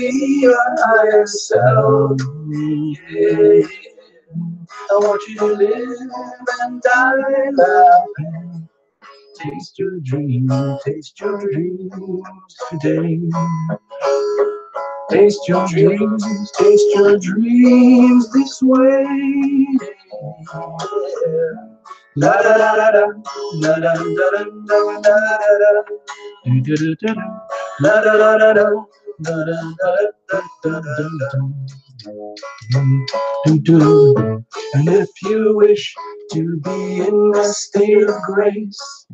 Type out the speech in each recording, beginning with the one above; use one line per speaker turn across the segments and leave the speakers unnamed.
be your higher self. Yeah. I want you to live and die laughing. Taste your dreams today. Taste your dreams this way. La da da da da, la da da da da da da, do do do do, la da da da da, la da da da da da do. And if you wish to be in a state of grace,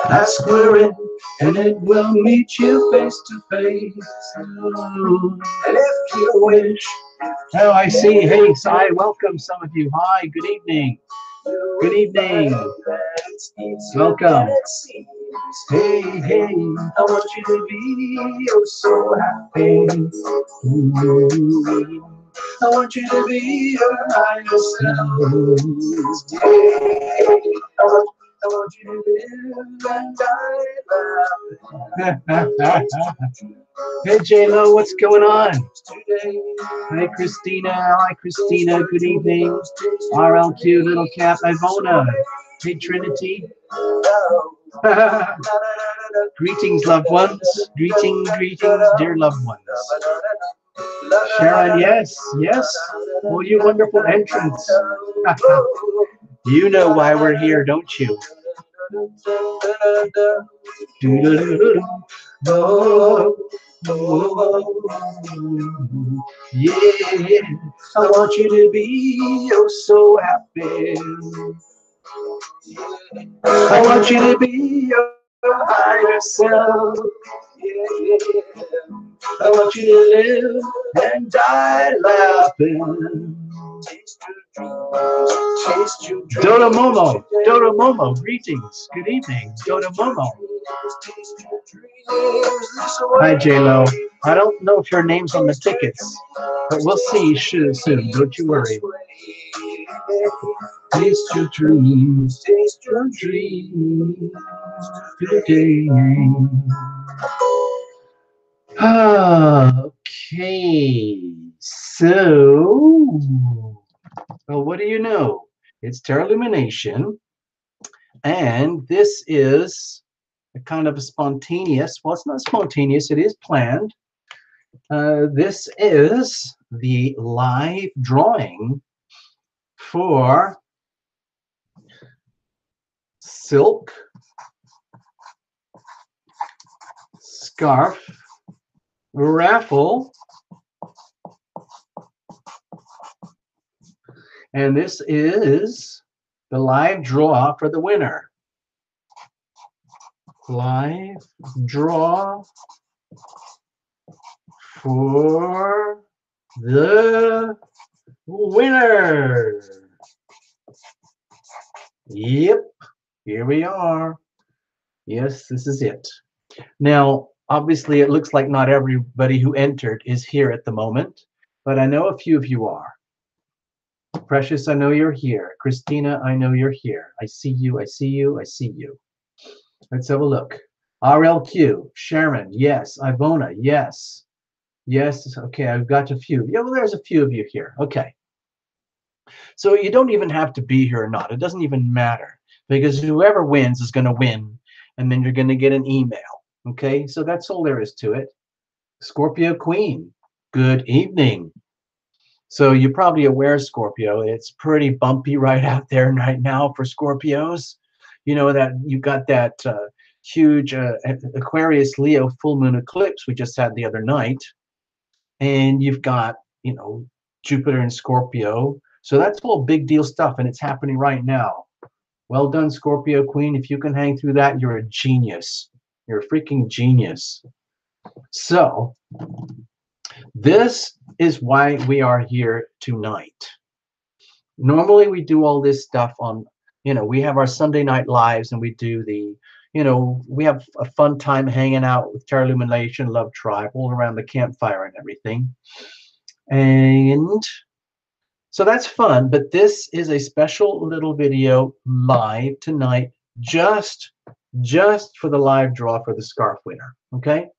ask we're in, and it will meet you face to face. And if you wish. Oh, I see. Hey, hi, welcome some of you. Hi, good evening. Good evening. Welcome. Hey, hey, I want you to be oh so happy. I want you to be your higher self. I want you to live and die laughing. Hey J-Lo, what's going on? Hi Christina, good evening. RLQ, Little Cap, Ivona. Hey Trinity. Greetings, loved ones. Greetings, dear loved ones. Sharon, yes. Oh, you wonderful entrance. You know why we're here, don't you? Yeah, I want you to be oh so happy. I want you to be your higher self. Yeah. I want you to live and die laughing. Dodo Momo, greetings. Good evening, Dodo Momo. Hi J-Lo. I don't know if your name's on the tickets, but we'll see soon. Don't you worry. Taste your dreams today. Okay, so, well, what do you know? It's Terralumination, and this is a kind of a spontaneous, well, it's not spontaneous, it is planned. This is the live drawing for silk scarf raffle, and this is the live draw for the winner. Live draw for the winner. Yep, here we are. Yes, this is it. Now, obviously, it looks like not everybody who entered is here at the moment, but I know a few of you are. Precious, I know you're here. Christina, I know you're here. I see you, I see you, I see you. Let's have a look. RLQ, Sharon, yes. Ivona, yes. Yes, okay, I've got a few. Yeah, well, there's a few of you here. Okay. So you don't even have to be here or not. It doesn't even matter, because whoever wins is going to win, and then you're going to get an email. Okay, so that's all there is to it. Scorpio Queen, good evening. So you're probably aware, Scorpio, it's pretty bumpy right out there right now for Scorpios. You know that you got that huge Aquarius Leo full moon eclipse we just had the other night. And you've got, you know, Jupiter in Scorpio. So that's all big deal stuff, and it's happening right now. Well done, Scorpio Queen. If you can hang through that, you're a genius. You're a freaking genius. So this is why we are here tonight. Normally we do all this stuff on, you know, we have our Sunday night lives, and we do the, you know, we have a fun time hanging out with Terralumination, Love Tribe, all around the campfire and everything. And so that's fun, but this is a special little video live tonight, just for the live draw for the scarf winner, okay?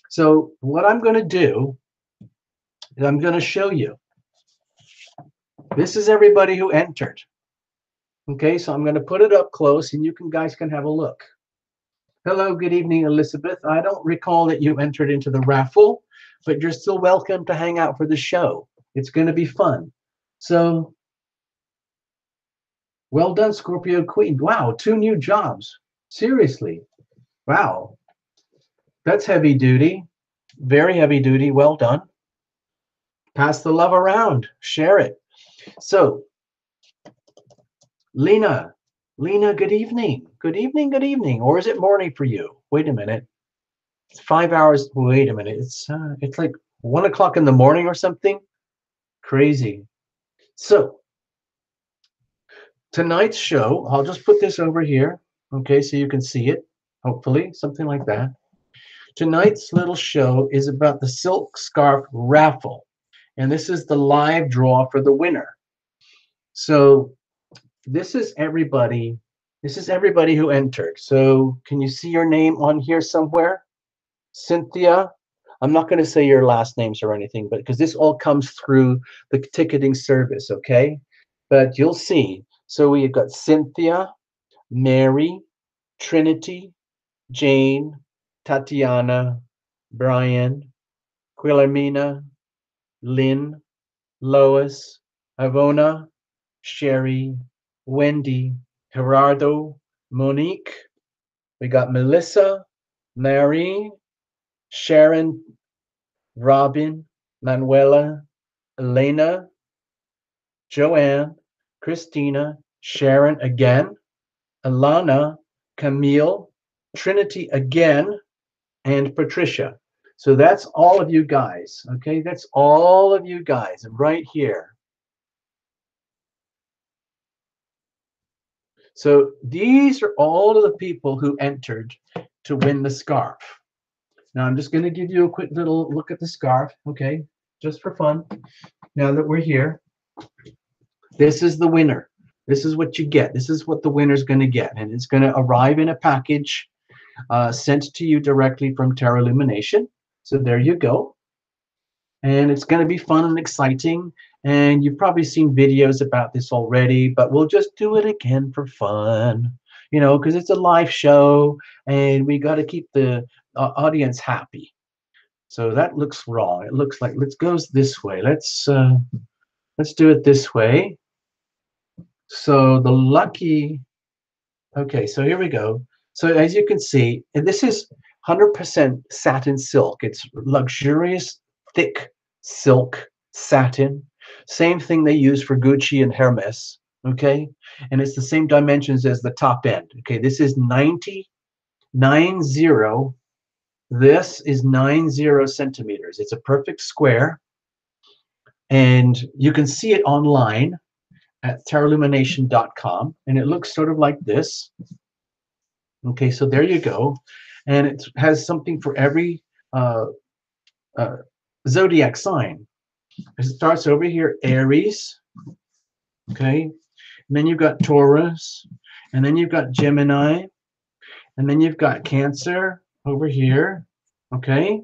So what I'm going to do is I'm going to show you. This is everybody who entered. Okay, so I'm going to put it up close and you guys can have a look. Hello, good evening, Elizabeth. I don't recall that you entered into the raffle, but you're still welcome to hang out for the show. It's going to be fun. So, well done, Scorpio Queen. Wow, 2 new jobs. Seriously. Wow. That's heavy duty. Very heavy duty. Well done. Pass the love around. Share it. So, Lena. Lena, good evening. Good evening, good evening. Or is it morning for you? Wait a minute. It's 5 hours. Wait a minute. It's like 1 o'clock in the morning or something. Crazy. So tonight's show, I'll just put this over here, okay, so you can see it, hopefully, something like that. Tonight's little show is about the silk scarf raffle, and this is the live draw for the winner. So this is everybody. This is everybody who entered. So can you see your name on here somewhere? Cynthia. I'm not going to say your last names or anything, but because this all comes through the ticketing service, okay? But you'll see. So we've got Cynthia, Mary, Trinity, Jane, Tatiana, Brian, Quillermina, Lynn, Lois, Ivona, Sherry, Wendy, Gerardo, Monique. We got Melissa, Mary, Sharon, Robin, Manuela, Elena, Joanne, Christina, Sharon again, Alana, Camille, Trinity again, and Patricia. So that's all of you guys, okay? That's all of you guys right here. So these are all of the people who entered to win the scarf. Now I'm just going to give you a quick little look at the scarf, okay? Just for fun. Now that we're here, this is the winner. This is what you get. This is what the winner's going to get. And it's going to arrive in a package sent to you directly from Terra Lumination. So there you go. And it's going to be fun and exciting. And you've probably seen videos about this already, but we'll just do it again for fun, you know, because it's a live show and we got to keep the audience happy. So that looks wrong. It looks like let's go this way. Let's do it this way. So the lucky, okay, so here we go. So as you can see, and this is 100% satin silk. It's luxurious, thick silk satin. Same thing they use for Gucci and Hermes, okay? And it's the same dimensions as the top end, okay? This is 90. This is 90 centimeters. It's a perfect square. And you can see it online at terralumination.com, and it looks sort of like this. Okay, so there you go. And it has something for every zodiac sign. It starts over here, Aries, okay? And then you've got Taurus, and then you've got Gemini, and then you've got Cancer over here, okay?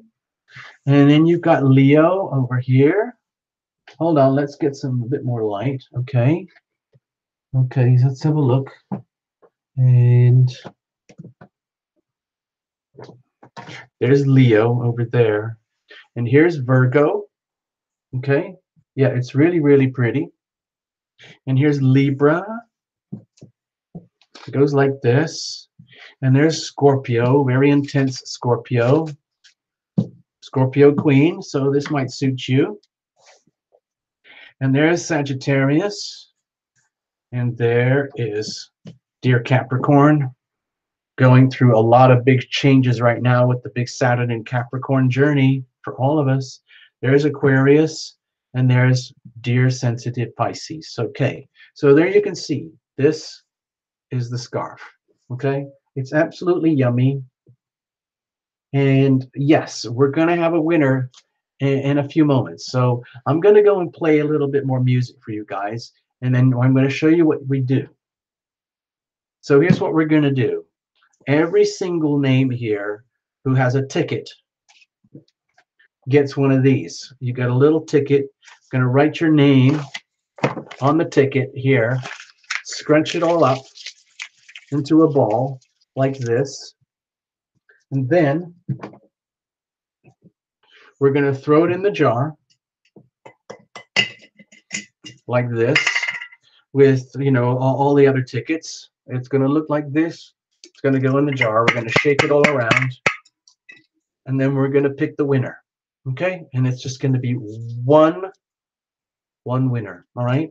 And then you've got Leo over here. Hold on, let's get some a bit more light, okay? Okay, let's have a look. And there's Leo over there. And here's Virgo, okay? Yeah, it's really, really pretty. And here's Libra. It goes like this. And there's Scorpio, very intense Scorpio. Scorpio Queen, so this might suit you. And there's Sagittarius. And there is Dear Capricorn, going through a lot of big changes right now with the big Saturn and Capricorn journey for all of us. There's Aquarius, and there's Dear Sensitive Pisces. Okay, so there you can see, this is the scarf, okay? It's absolutely yummy. And yes, we're gonna have a winner in a few moments. So I'm gonna go and play a little bit more music for you guys, and then I'm gonna show you what we do. So here's what we're gonna do. Every single name here who has a ticket, gets one of these. You got a little ticket. Going to write your name on the ticket here. Scrunch it all up into a ball like this. And then we're going to throw it in the jar like this with, you know, all the other tickets. It's going to look like this. It's going to go in the jar. We're going to shake it all around. And then we're going to pick the winner. Okay? And it's just going to be one winner. All right?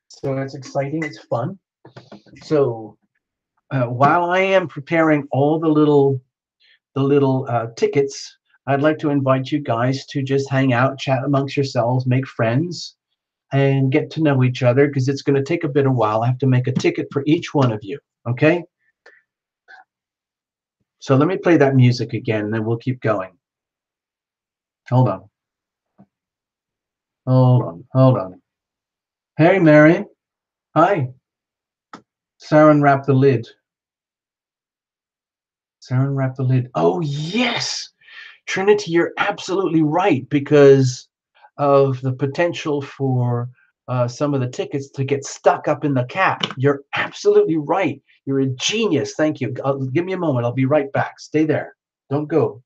So it's exciting. It's fun. So while I am preparing all the little tickets, I'd like to invite you guys to just hang out, chat amongst yourselves, make friends, and get to know each other, because it's going to take a bit of while. I have to make a ticket for each one of you. Okay? So let me play that music again, and then we'll keep going. Hold on. Hold on. Hold on. Hey, Mary. Hi. Saran wrap the lid. Saran wrap the lid. Oh, yes. Trinity, you're absolutely right, because of the potential for some of the tickets to get stuck up in the cap. You're absolutely right. You're a genius. Thank you. Give me a moment. I'll be right back. Stay there. Don't go.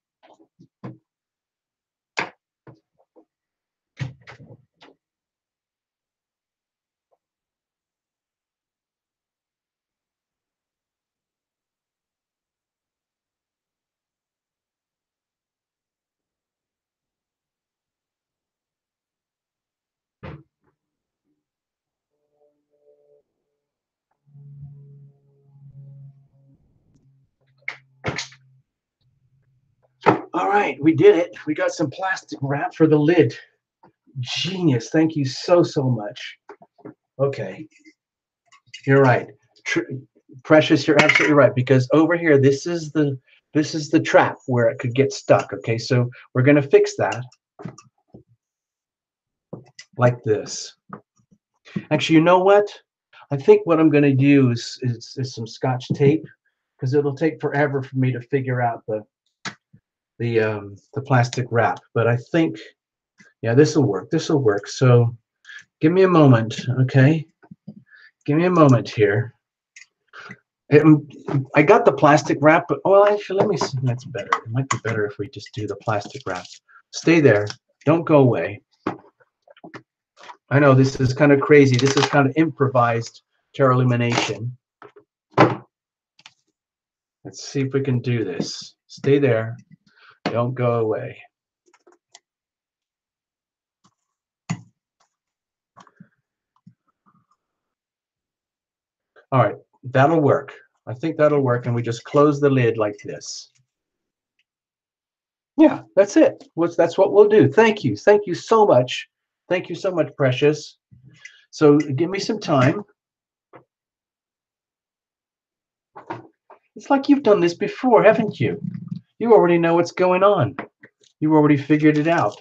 All right, we did it. We got some plastic wrap for the lid. Genius. Thank you so much. Okay. You're right. Precious, you're absolutely right, because over here, this is the trap where it could get stuck. Okay, so we're going to fix that like this. Actually, you know what? I think what I'm going to use is some Scotch tape, because it'll take forever for me to figure out the plastic wrap. But I think, yeah, this will work. This will work. So give me a moment, okay? Give me a moment here. I got the plastic wrap, but well, actually, let me see. That's better. It might be better if we just do the plastic wrap. Stay there. Don't go away. I know this is kind of crazy. This is kind of improvised Terralumination. Let's see if we can do this. Stay there. Don't go away. All right, that'll work. I think that'll work, and we just close the lid like this. Yeah, that's it. That's what we'll do. Thank you. Thank you so much. Thank you so much, Precious. So give me some time. It's like you've done this before, haven't you? You already know what's going on. You already figured it out.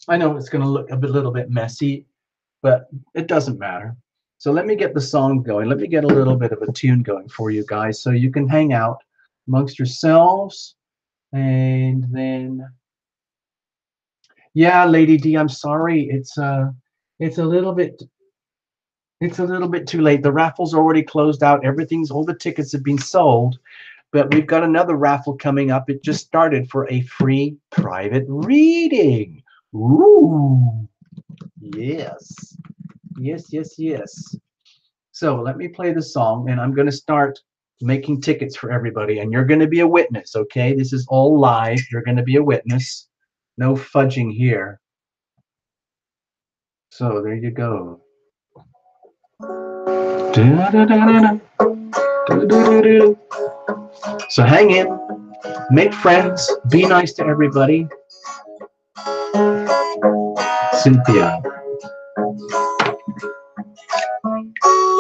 I know it's going to look a little bit messy, but it doesn't matter. So let me get the song going. Let me get a little bit of a tune going for you guys, so you can hang out amongst yourselves. And then, yeah, Lady D, I'm sorry. It's a little bit too late. The raffle's already closed out. All the tickets have been sold, but we've got another raffle coming up. It just started for a free private reading. Ooh, yes. Yes. So let me play the song, and I'm going to start making tickets for everybody, and you're going to be a witness, okay? This is all live. You're going to be a witness. No fudging here. So there you go. So hang in, make friends, be nice to everybody. Cynthia.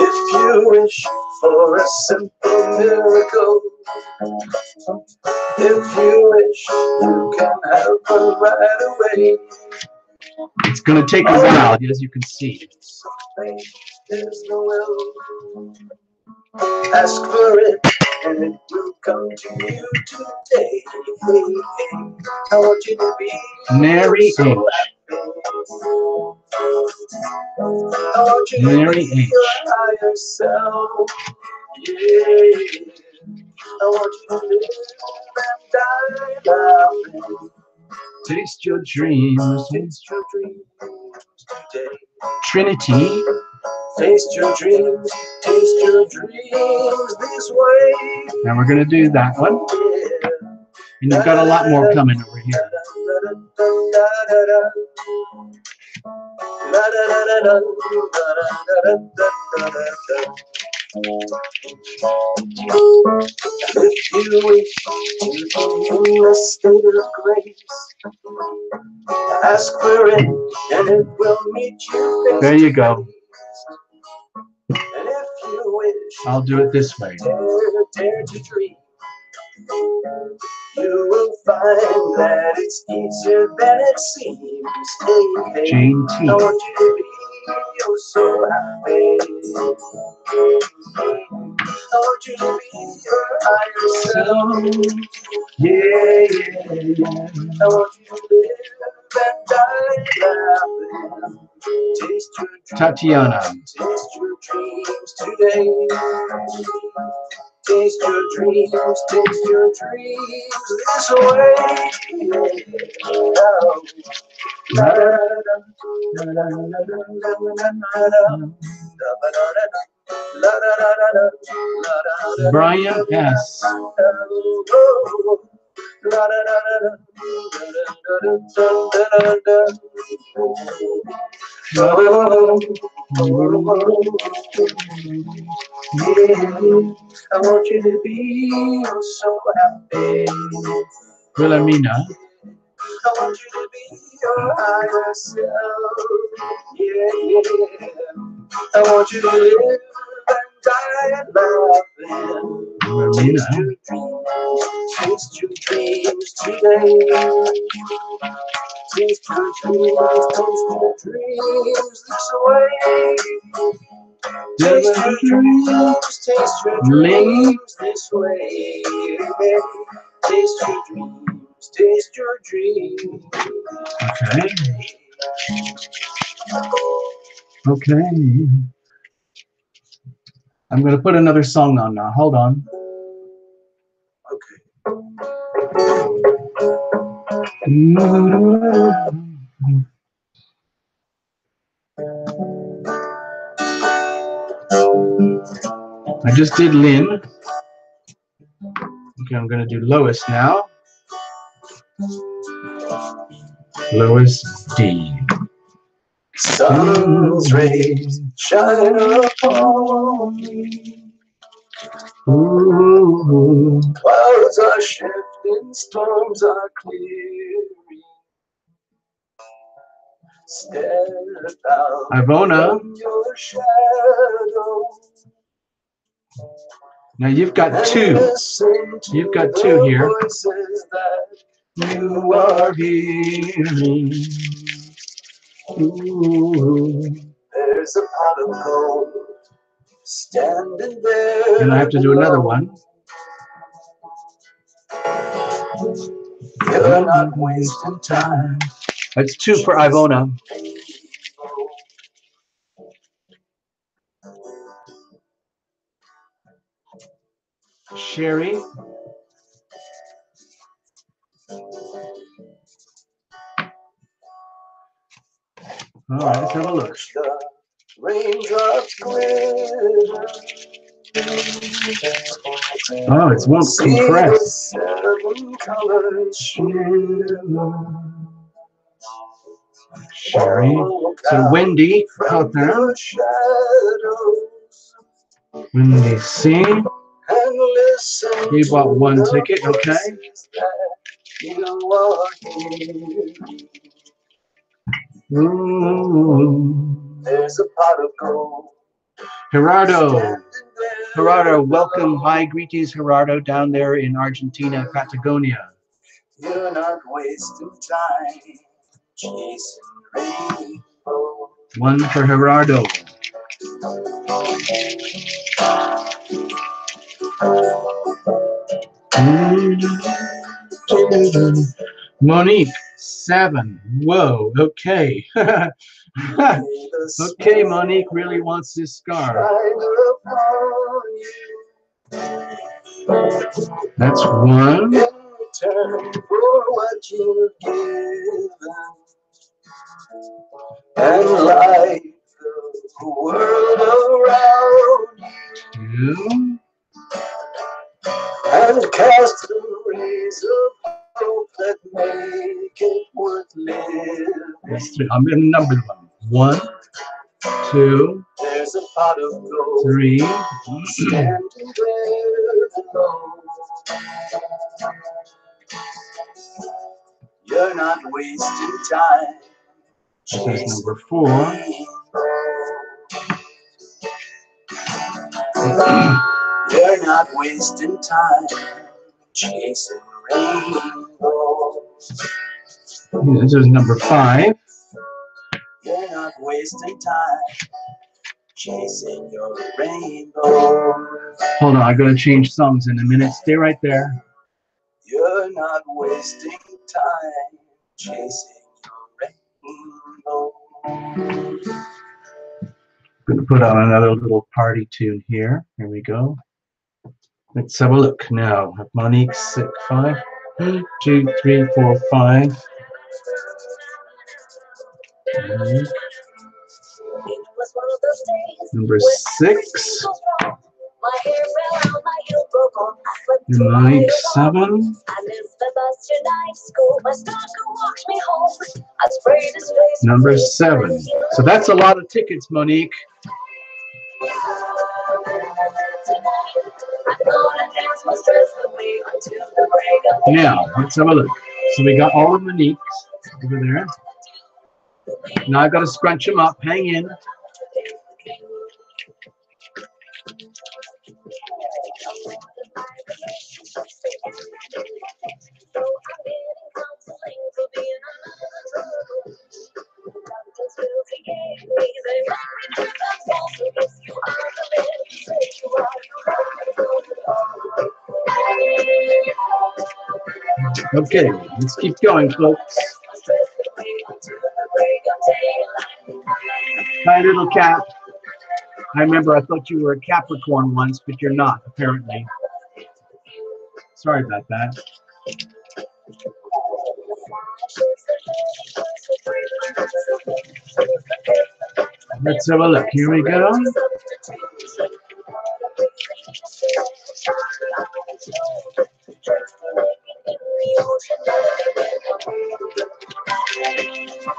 If you wish for a simple miracle, if you wish, you can have her right away. It's going to take a while, as you can see. There's no will. Ask for it, and it will
come to you today. I want you to be
Mary H.
so happy. I want you to
Mary
be
H.
your higher self. Yeah. I want you to live and die laughing.
Taste your dreams.
Taste your dreams today.
Trinity.
Taste your dreams. Taste your dreams this way.
Now we're going to do that one.
Yeah.
And you've got a lot more coming over here.
If you wish to be in a state of grace, ask for it and it will meet you face
There you
to
go.
face. And if you wish,
I'll do it this way.
dare to dream, you will find that it's easier than it seems. Hey, hey,
Jane T.
I want you to be oh so happy. I want you to be your higher self. Yeah, yeah, yeah. I want you to live and die laughing. Taste your dreams.
Tatiana.
Taste your dreams today. Taste your dreams. Taste your dreams this way. Oh.
Brian S.
I want you to be so happy.
Wilhelmina.
I want you to be your higher self. Yeah, yeah. I want you to live and die laughing.
Wilhelmina.
Taste your dreams today. Taste your dreams this way. Taste your dreams this way. Taste your dreams.
Okay. Okay. I'm going to put another song on now. Hold on. I just did Lynn. Okay, I'm going to do Lois now. Lois D.
Sun's rays shine upon me.
Ooh.
Clouds are shifting, storms are clearing. Step out
Ivona.
from your shadow.
Now you've got two. You've got two here.
You are hearing.
Ooh.
There's a pot of gold standing there.
And I have to do another one.
You're not wasting time.
That's two for Ivona. Sherry. All right, let's have a look.
Raindrops glitter.
Oh, it won't compress.
Seven colors shimmer.
Sherry. So Wendy out there. Wendy C. You bought one ticket, okay? Ooh.
There's a pot of gold.
Gerardo. Gerardo, welcome. Hi, greetings, Gerardo, down there in Argentina, Patagonia.
You're not wasting time chasing rainbow.
One for Gerardo. Monique, 7. Whoa, okay. Okay, Monique really wants this scarf. That's 1.
And like the world around you,
2.
and cast the rays of hope that make it worth living.
That's 3. I'm going to number them. 1, 2,
There's a pot of gold
3.
standing there below. You're not wasting time.
This is number 4.
You're not wasting time chasing rainbows.
This is number 5.
You're not wasting time chasing your rainbow.
Hold on, I'm going to change songs in a minute. Stay right there.
You're not wasting time chasing your rainbow.
I'm going to put on another little party tune here. Here we go. Let's have a look now. Monique, 6, 5. 1, 2, 3, 4, 5. Number 6. Monique, 7. Number 7. So that's a lot of tickets, Monique. Now, let's have a look. So we got all of Monique's over there. Now I've got to scrunch them up. Hang in. Okay, let's keep going, folks. Hi, little cat. I remember I thought you were a Capricorn once, but you're not, apparently. Sorry about that. Let's have a look. Here we go.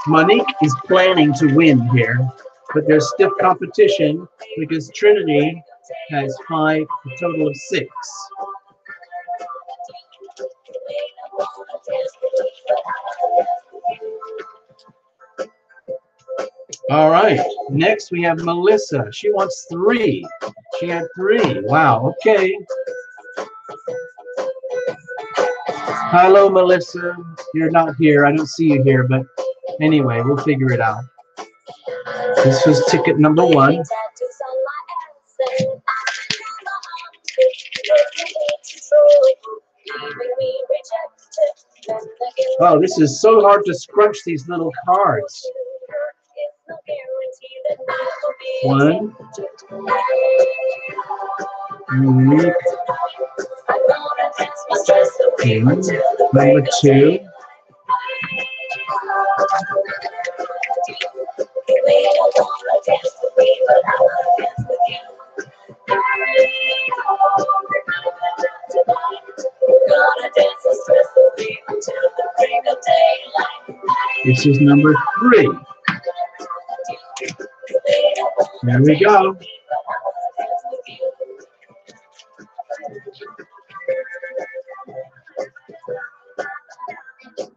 Monique is planning to win here, but there's stiff competition because Trinity has 5, a total of 6. All right, next we have Melissa. She wants 3. She had 3. Wow, okay. Hello, Melissa. You're not here. I don't see you here, but anyway, we'll figure it out. This was ticket number 1. Oh, this is so hard to scrunch these little cards. 1. Unique. Number 2. This is number 3. There we go.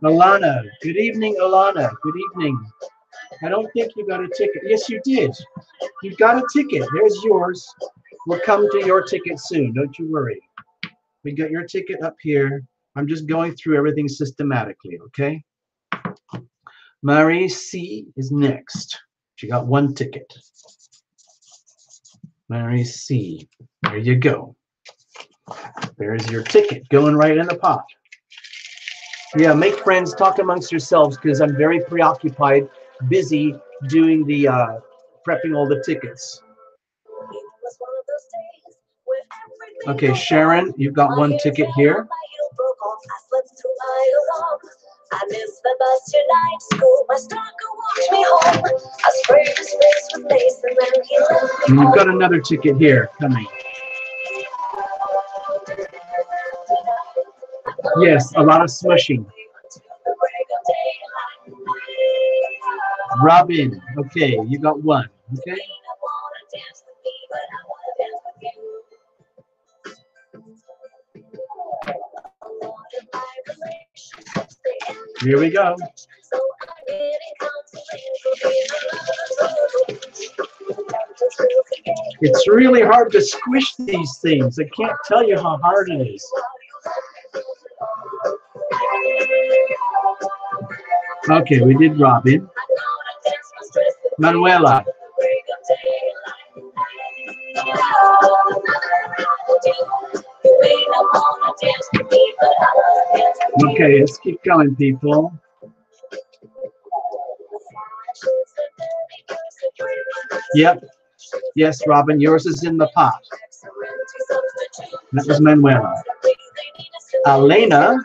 Alana, good evening, Alana. Good evening. I don't think you got a ticket. Yes, you did. You got a ticket. There's yours. We'll come to your ticket soon. Don't you worry. We got your ticket up here. I'm just going through everything systematically, okay? Marie C is next. She got 1 ticket. Mary C. There you go. There's your ticket going right in the pot. Yeah, make friends, talk amongst yourselves, because I'm very preoccupied, busy doing the prepping all the tickets. Okay, Sharon, you've got one ticket here.
I missed the bus tonight, school, my stalker walked me home. I sprayed his face with lace and then he left me.
And you've got another ticket here coming. Yes, a lot of smushing. Robin, okay, you got one, okay? Here we go. It's really hard to squish these things. I can't tell you how hard it is. Okay, we did Robin. Manuela. Okay, let's keep going, people. Yep. Yes, Robin, yours is in the pot. That was Manuela. Elena.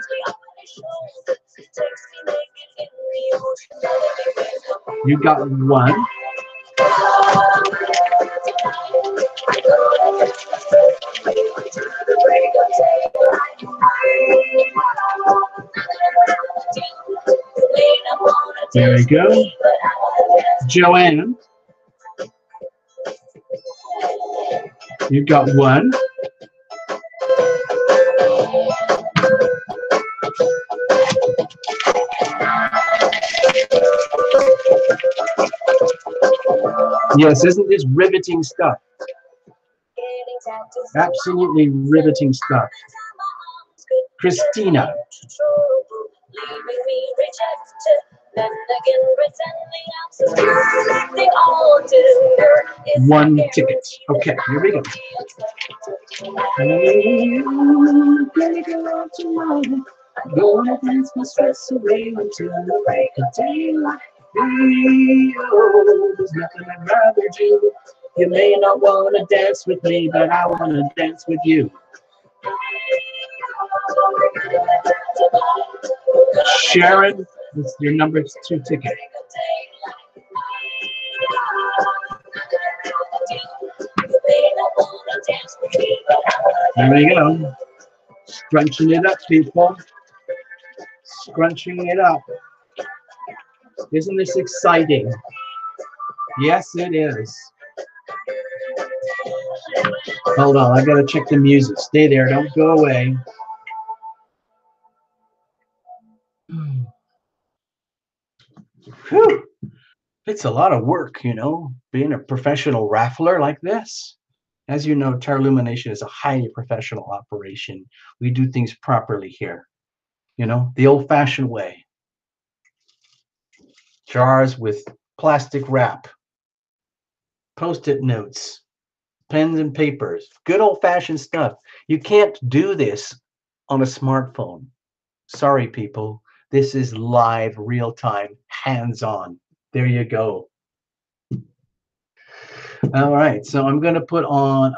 You got one. There we go. Joanne. You got one. Yes, isn't this riveting stuff? Absolutely riveting stuff. Christina. One ticket. Okay, here we go. Gonna dance my stress away until the break of daylight. There's nothing I'd rather do. You may not want to dance with me, but I want to dance with you. Sharon, this is your number 2 ticket. There we go. Scrunching it up, people. Scrunching it up. Isn't this exciting? Yes, it is. Hold on, I gotta check the music. Stay there, don't go away. Whew. It's a lot of work, you know, being a professional raffler like this. As you know, Lumination is a highly professional operation. We do things properly here, you know, the old-fashioned way. Jars with plastic wrap, Post-it notes, pens and papers, good old-fashioned stuff. You can't do this on a smartphone. Sorry, people. This is live, real-time, hands-on. There you go. All right, so I'm going to put on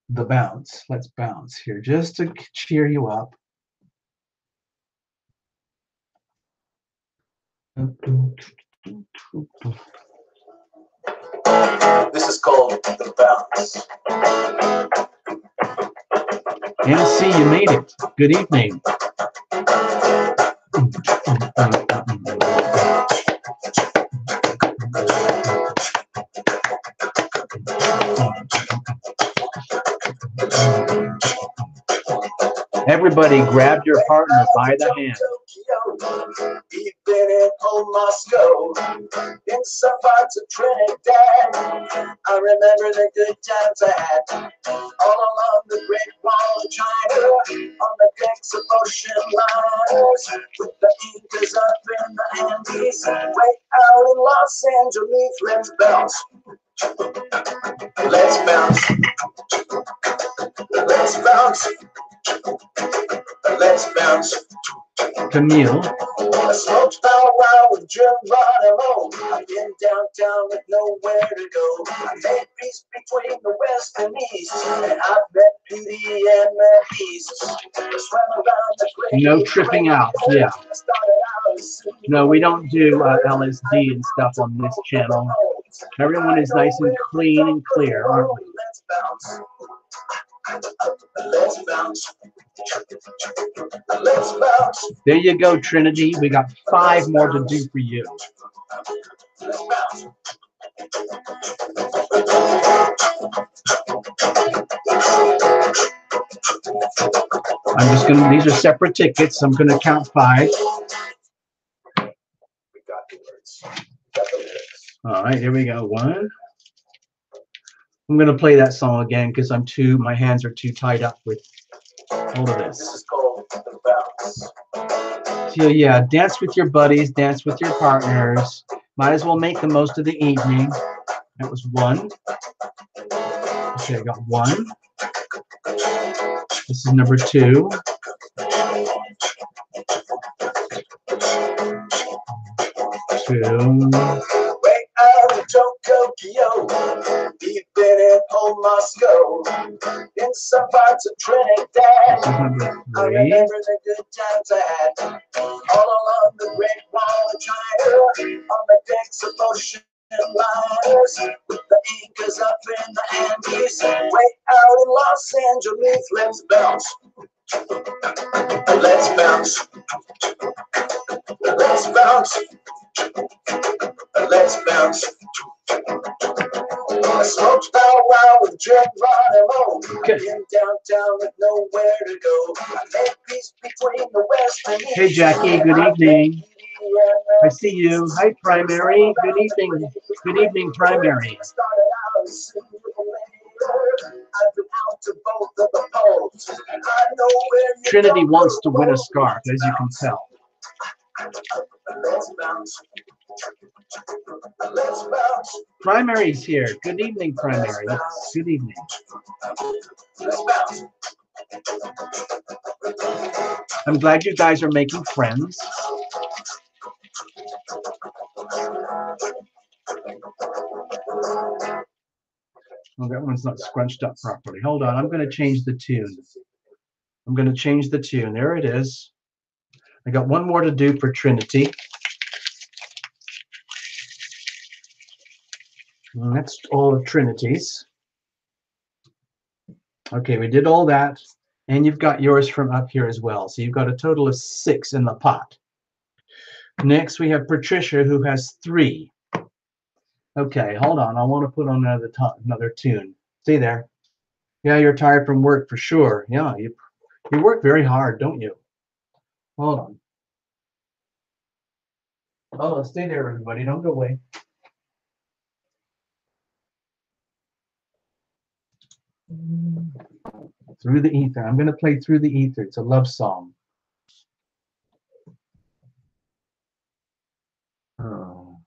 the bounce. Let's bounce here just to cheer you up.
This is called the bounce.
MC, you made it. Good evening. Everybody grab your partner by the hand.
Even in old Moscow, in some parts of Trinidad, I remember the good times I had all along the Great Wall of China, on the banks of ocean liners, with the Incas up in the Andes, way out in Los Angeles. Let's bounce. Let's bounce. Let's Let's bounce. Let's bounce.
Camille.
I smoked wow with Geronimo. I've been downtown with nowhere to go. I made peace between the west and east, and I've met beauty and the beast. I swam around the great.
No tripping out. Yeah. No, we don't do LSD and stuff on this channel. Everyone is nice and clean and clear, aren't we?
Let's bounce. Let's bounce. Let's bounce.
There you go, Trinity. We got 5 more to do for you.
Let's bounce.
I'm just gonna, these are separate tickets. I'm gonna count 5.
We got the words. Got the lyrics.
All right, here we go. 1. I'm gonna play that song again because my hands are too tied up with all of
This
this.
is called the bounce.
So yeah, dance with your buddies, dance with your partners. Might as well make the most of the evening. That was 1. Okay, I got 1. This is number 2. 2.
Way out of Tokyo, deep in old Moscow, in some parts of Trinidad.
This is number
I
3.
remember the good times I had all along the Great Wall of China, on the decks of ocean liners, with the Incas up in the Andes, way out in Los Angeles. Let's bounce. Let's bounce. Let's bounce. Let's bounce. I smoked wow with Geronimo.
Okay.
I've been downtown with nowhere to go. I made peace between the west and east.
Hey Jackie, good evening. I see you. Hi Primary. Good evening. Good evening, Primary. Trinity wants to win a scarf, as you can tell.
Let's bounce. Let's bounce.
Primary's here. Good evening, Primary. Good evening.
Let's bounce.
I'm glad you guys are making friends. Oh, that one's not scrunched up properly. Hold on, I'm going to change the tune. I'm going to change the tune. There it is. I got 1 more to do for Trinity. And that's all of Trinity's. Okay, we did all that. And you've got yours from up here as well. So you've got a total of 6 in the pot. Next, we have Patricia, who has 3. Okay, hold on. I want to put on another tune. See there? Yeah, you're tired from work for sure. Yeah, you work very hard, don't you? Hold on. Oh, stay there, everybody. Don't go away. Through the Ether. I'm going to play Through the Ether. It's a love song. Oh.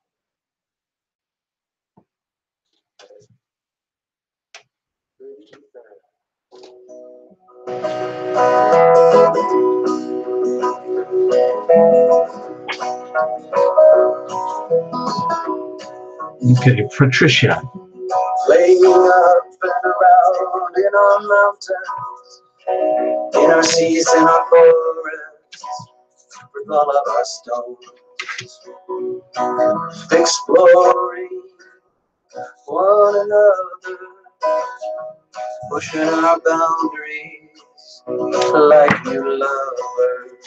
Okay, Patricia.
Laying up and around in our mountains, in our seas and our forests, with all of our stones, exploring one another, pushing our boundaries like new lovers.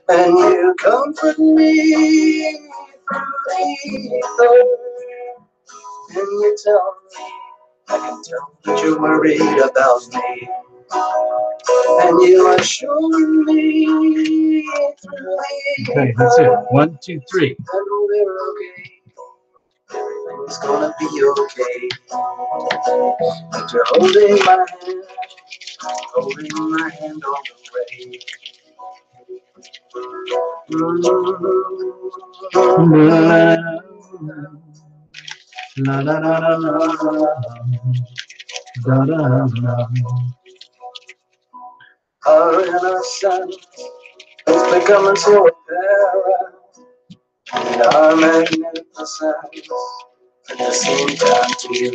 And you comfort me through the ether. And you tell me, I can tell that you're worried about me. And you assure me through the
Okay, that's it. 1, 2, 3.
that we're okay. Everything's gonna be okay. That you're holding my hand all the way.
La la la la la la la la la.
our innocence is becoming so apparent. We are magnificent at the same time too.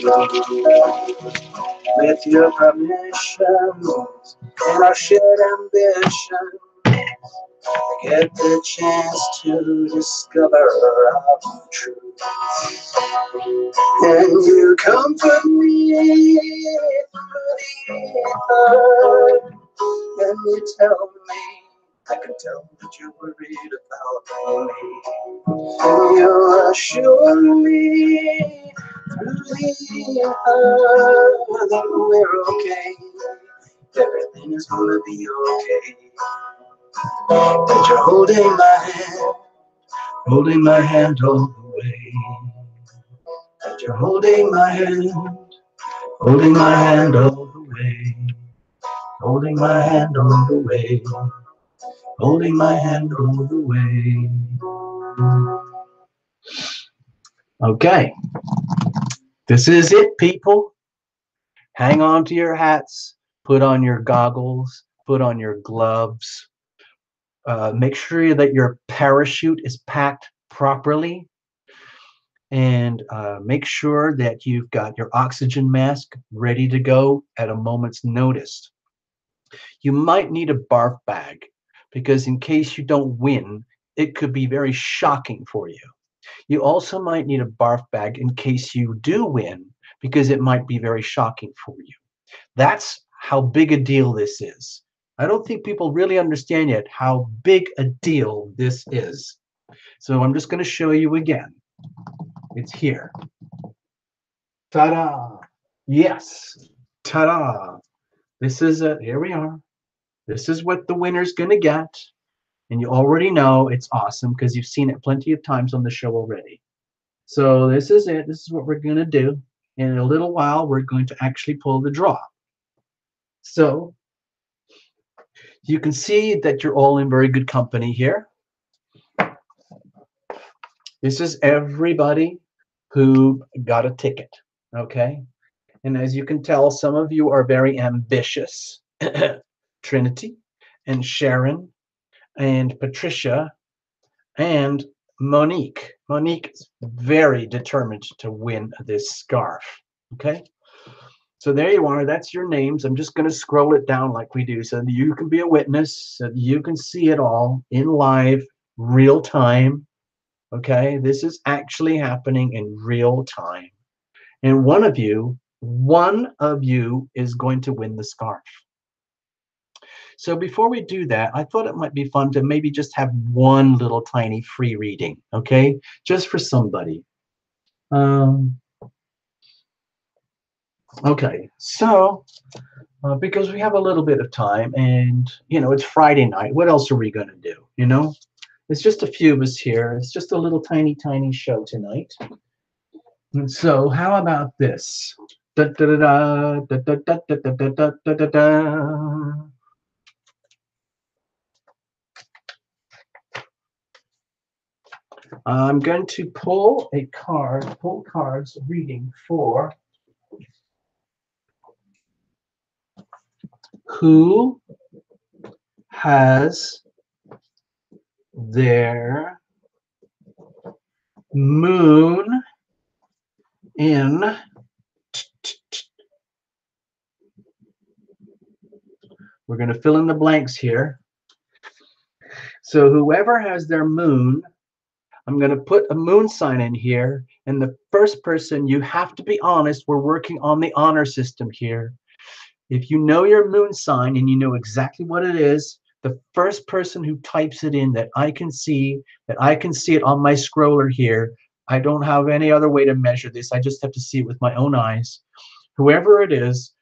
With your permission and our shared ambition, we get the chance to discover our truth. And you comfort me through the ether, and you tell me, I can tell that you're worried about me. And you assure me through the ether that we're okay. Everything is gonna be okay. That you're holding my hand all the way. That you're holding my hand all the way. Holding my hand all the way. Holding my hand all the way. Okay, this is it, people. Hang on to your hats, put on your goggles, put on your gloves. Make sure that your parachute is packed properly, and make sure that you've got your oxygen mask ready to go at a moment's notice. You might need a barf bag because in case you don't win, it could be very shocking for you. You also might need a barf bag in case you do win because it might be very shocking for you. That's how big a deal this is. I don't think people really understand yet how big a deal this is. So I'm just going to show you again. It's here. Ta-da! Yes. Ta-da! This is it. Here we are. This is what the winner's going to get. And you already know it's awesome because you've seen it plenty of times on the show already. So this is it. This is what we're going to do. In a little while, we're going to actually pull the draw. So you can see that you're all in very good company here. This is everybody who got a ticket, okay? And as you can tell, some of you are very ambitious. Trinity and Sharon and Patricia and Monique. Monique is very determined to win this scarf, okay? So there you are. That's your names. I'm just going to scroll it down like we do so that you can be a witness, so that you can see it all in live, real time. Okay, this is actually happening in real time. And one of you is going to win the scarf. So before we do that, I thought it might be fun to maybe just have one little tiny free reading, okay? Just for somebody. Okay, so because we have a little bit of time and, you know, it's Friday night. What else are we going to do, you know? It's just a few of us here. It's just a little tiny, tiny show tonight. And so how about this? Da, da, da, da, da, da, da, da, da, da, da, da. I'm going to pull cards reading for who has their moon in we're going to fill in the blanks here. So whoever has their moon, I'm going to put a moon sign in here, and the first person, you have to be honest, we're working on the honor system here. If you know your moon sign and you know exactly what it is, the first person who types it in that I can see it on my scroller here. I don't have any other way to measure this. I just have to see it with my own eyes. Whoever it is,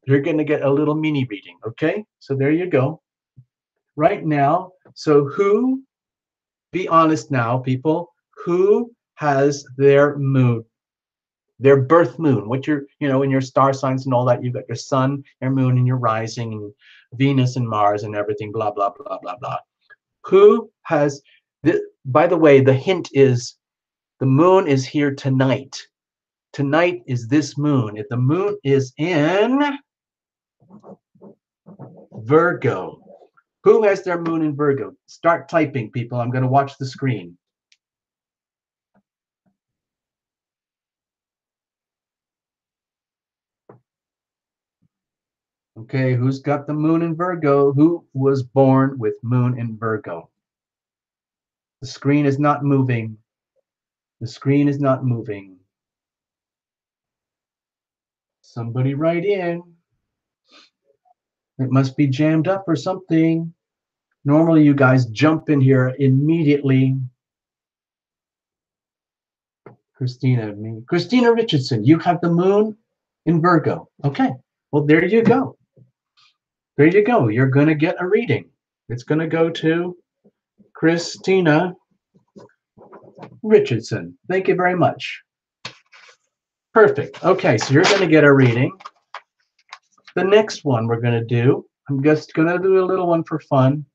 you're going to get a little mini reading, okay? So there you go. Right now, so who, be honest now, people, who has their moon? Their birth moon, what your, you know, in your star signs and all that, you've got your sun, your moon, and your rising, and Venus and Mars and everything, blah, blah, blah, blah, blah. Who has, by the way, the hint is the moon is here tonight. Tonight is this moon. If the moon is in
Virgo. Who has their moon in Virgo? Start typing, people. I'm going to watch the screen. Okay, who's got the moon in Virgo? Who was born with moon in Virgo? The screen is not moving. The screen is not moving. Somebody write in. It must be jammed up or something. Normally, you guys jump in here immediately. Christina Richardson, you have the moon in Virgo. Okay, well, there you go. There you go. You're going to get a reading. It's going to go to Christina Richardson. Thank you very much. Perfect. Okay, so you're going to get a reading. The next one we're going to do, I'm just going to do a little one for fun.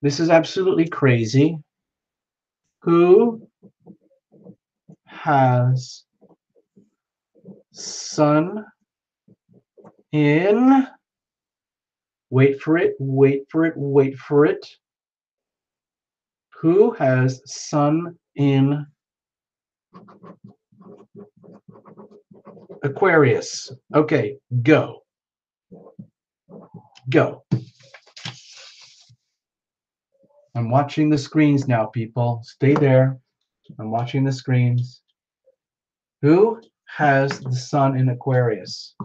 This is absolutely crazy. Who has sun in, wait for it, wait for it, wait for it. Who has sun in Aquarius? Okay, go. Go. I'm watching the screens now, people. Stay there. I'm watching the screens. Who has the sun in Aquarius?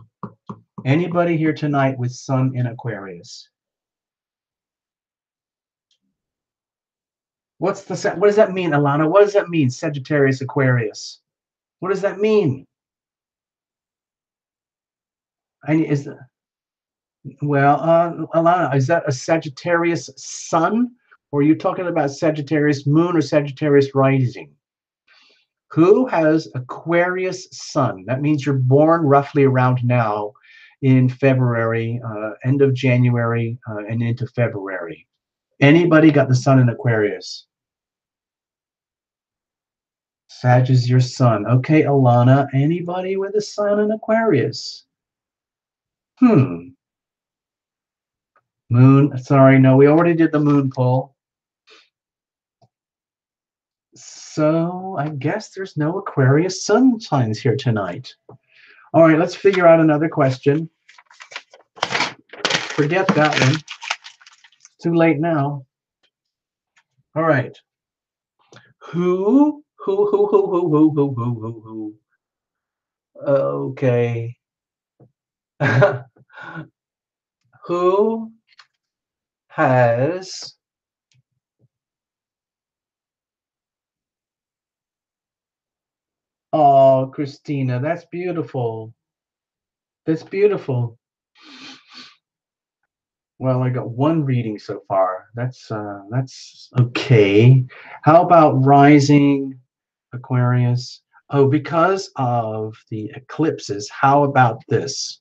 Anybody here tonight with sun in Aquarius? What does that mean, Alana? What does that mean, Sagittarius Aquarius? What does that mean? Alana, is that a Sagittarius sun? Or are you talking about Sagittarius moon or Sagittarius rising? Who has Aquarius sun? That means you're born roughly around now in February, end of January, and into February. Anybody got the sun in Aquarius? Sag is your sun. Okay, Alana, anybody with a sun in Aquarius? Moon, sorry, no, we already did the moon poll. So I guess there's no Aquarius sun signs here tonight. All right, let's figure out another question. Forget that one. It's too late now. All right. Who? Okay. Who has Oh, Christina, that's beautiful. That's beautiful. Well, I got one reading so far. That's okay. How about rising Aquarius? Oh, because of the eclipses, how about this?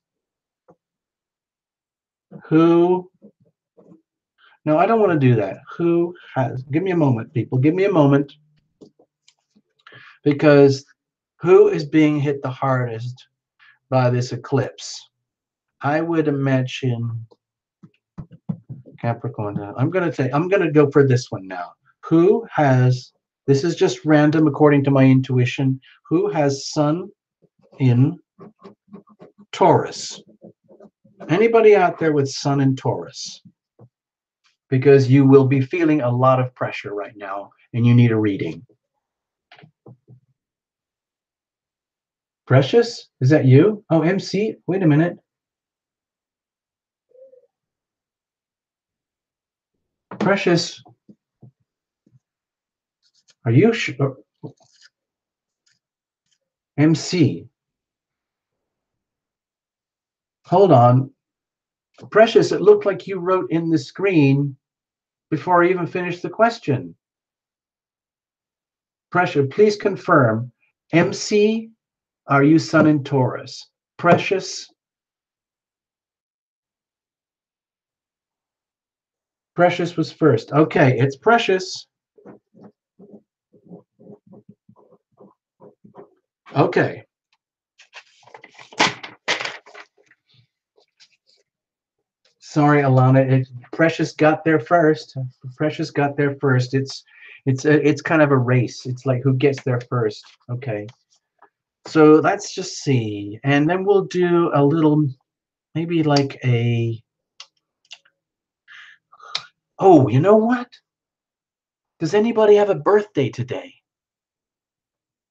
Who? No, I don't want to do that. Who has? Give me a moment, people. Give me a moment. Because who is being hit the hardest by this eclipse? I would imagine Capricorn. I'm gonna go for this one now. Who has, this is just random according to my intuition, who has sun in Taurus? Anybody out there with sun in Taurus? Because you will be feeling a lot of pressure right now and you need a reading. Precious, is that you? Oh, MC, wait a minute. Precious, are you sure? MC, hold on. Precious, it looked like you wrote in the screen before I even finished the question. Precious, please confirm. MC, are you sun in Taurus? Precious? Precious was first. Okay, it's Precious. Okay. Sorry, Alana. Precious got there first. Precious got there first. It's kind of a race. It's like who gets there first. Okay. So let's just see, and then we'll do a little, maybe like a. Oh, you know what? Does anybody have a birthday today?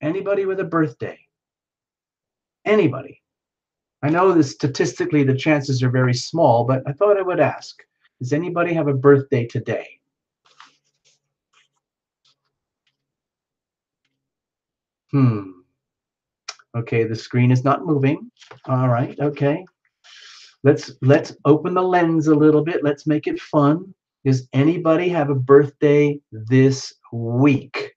Anybody with a birthday? Anybody? I know that statistically the chances are very small, but I thought I would ask. Does anybody have a birthday today? Hmm. Okay, the screen is not moving. All right, okay. Let's open the lens a little bit. Let's make it fun. Does anybody have a birthday this week?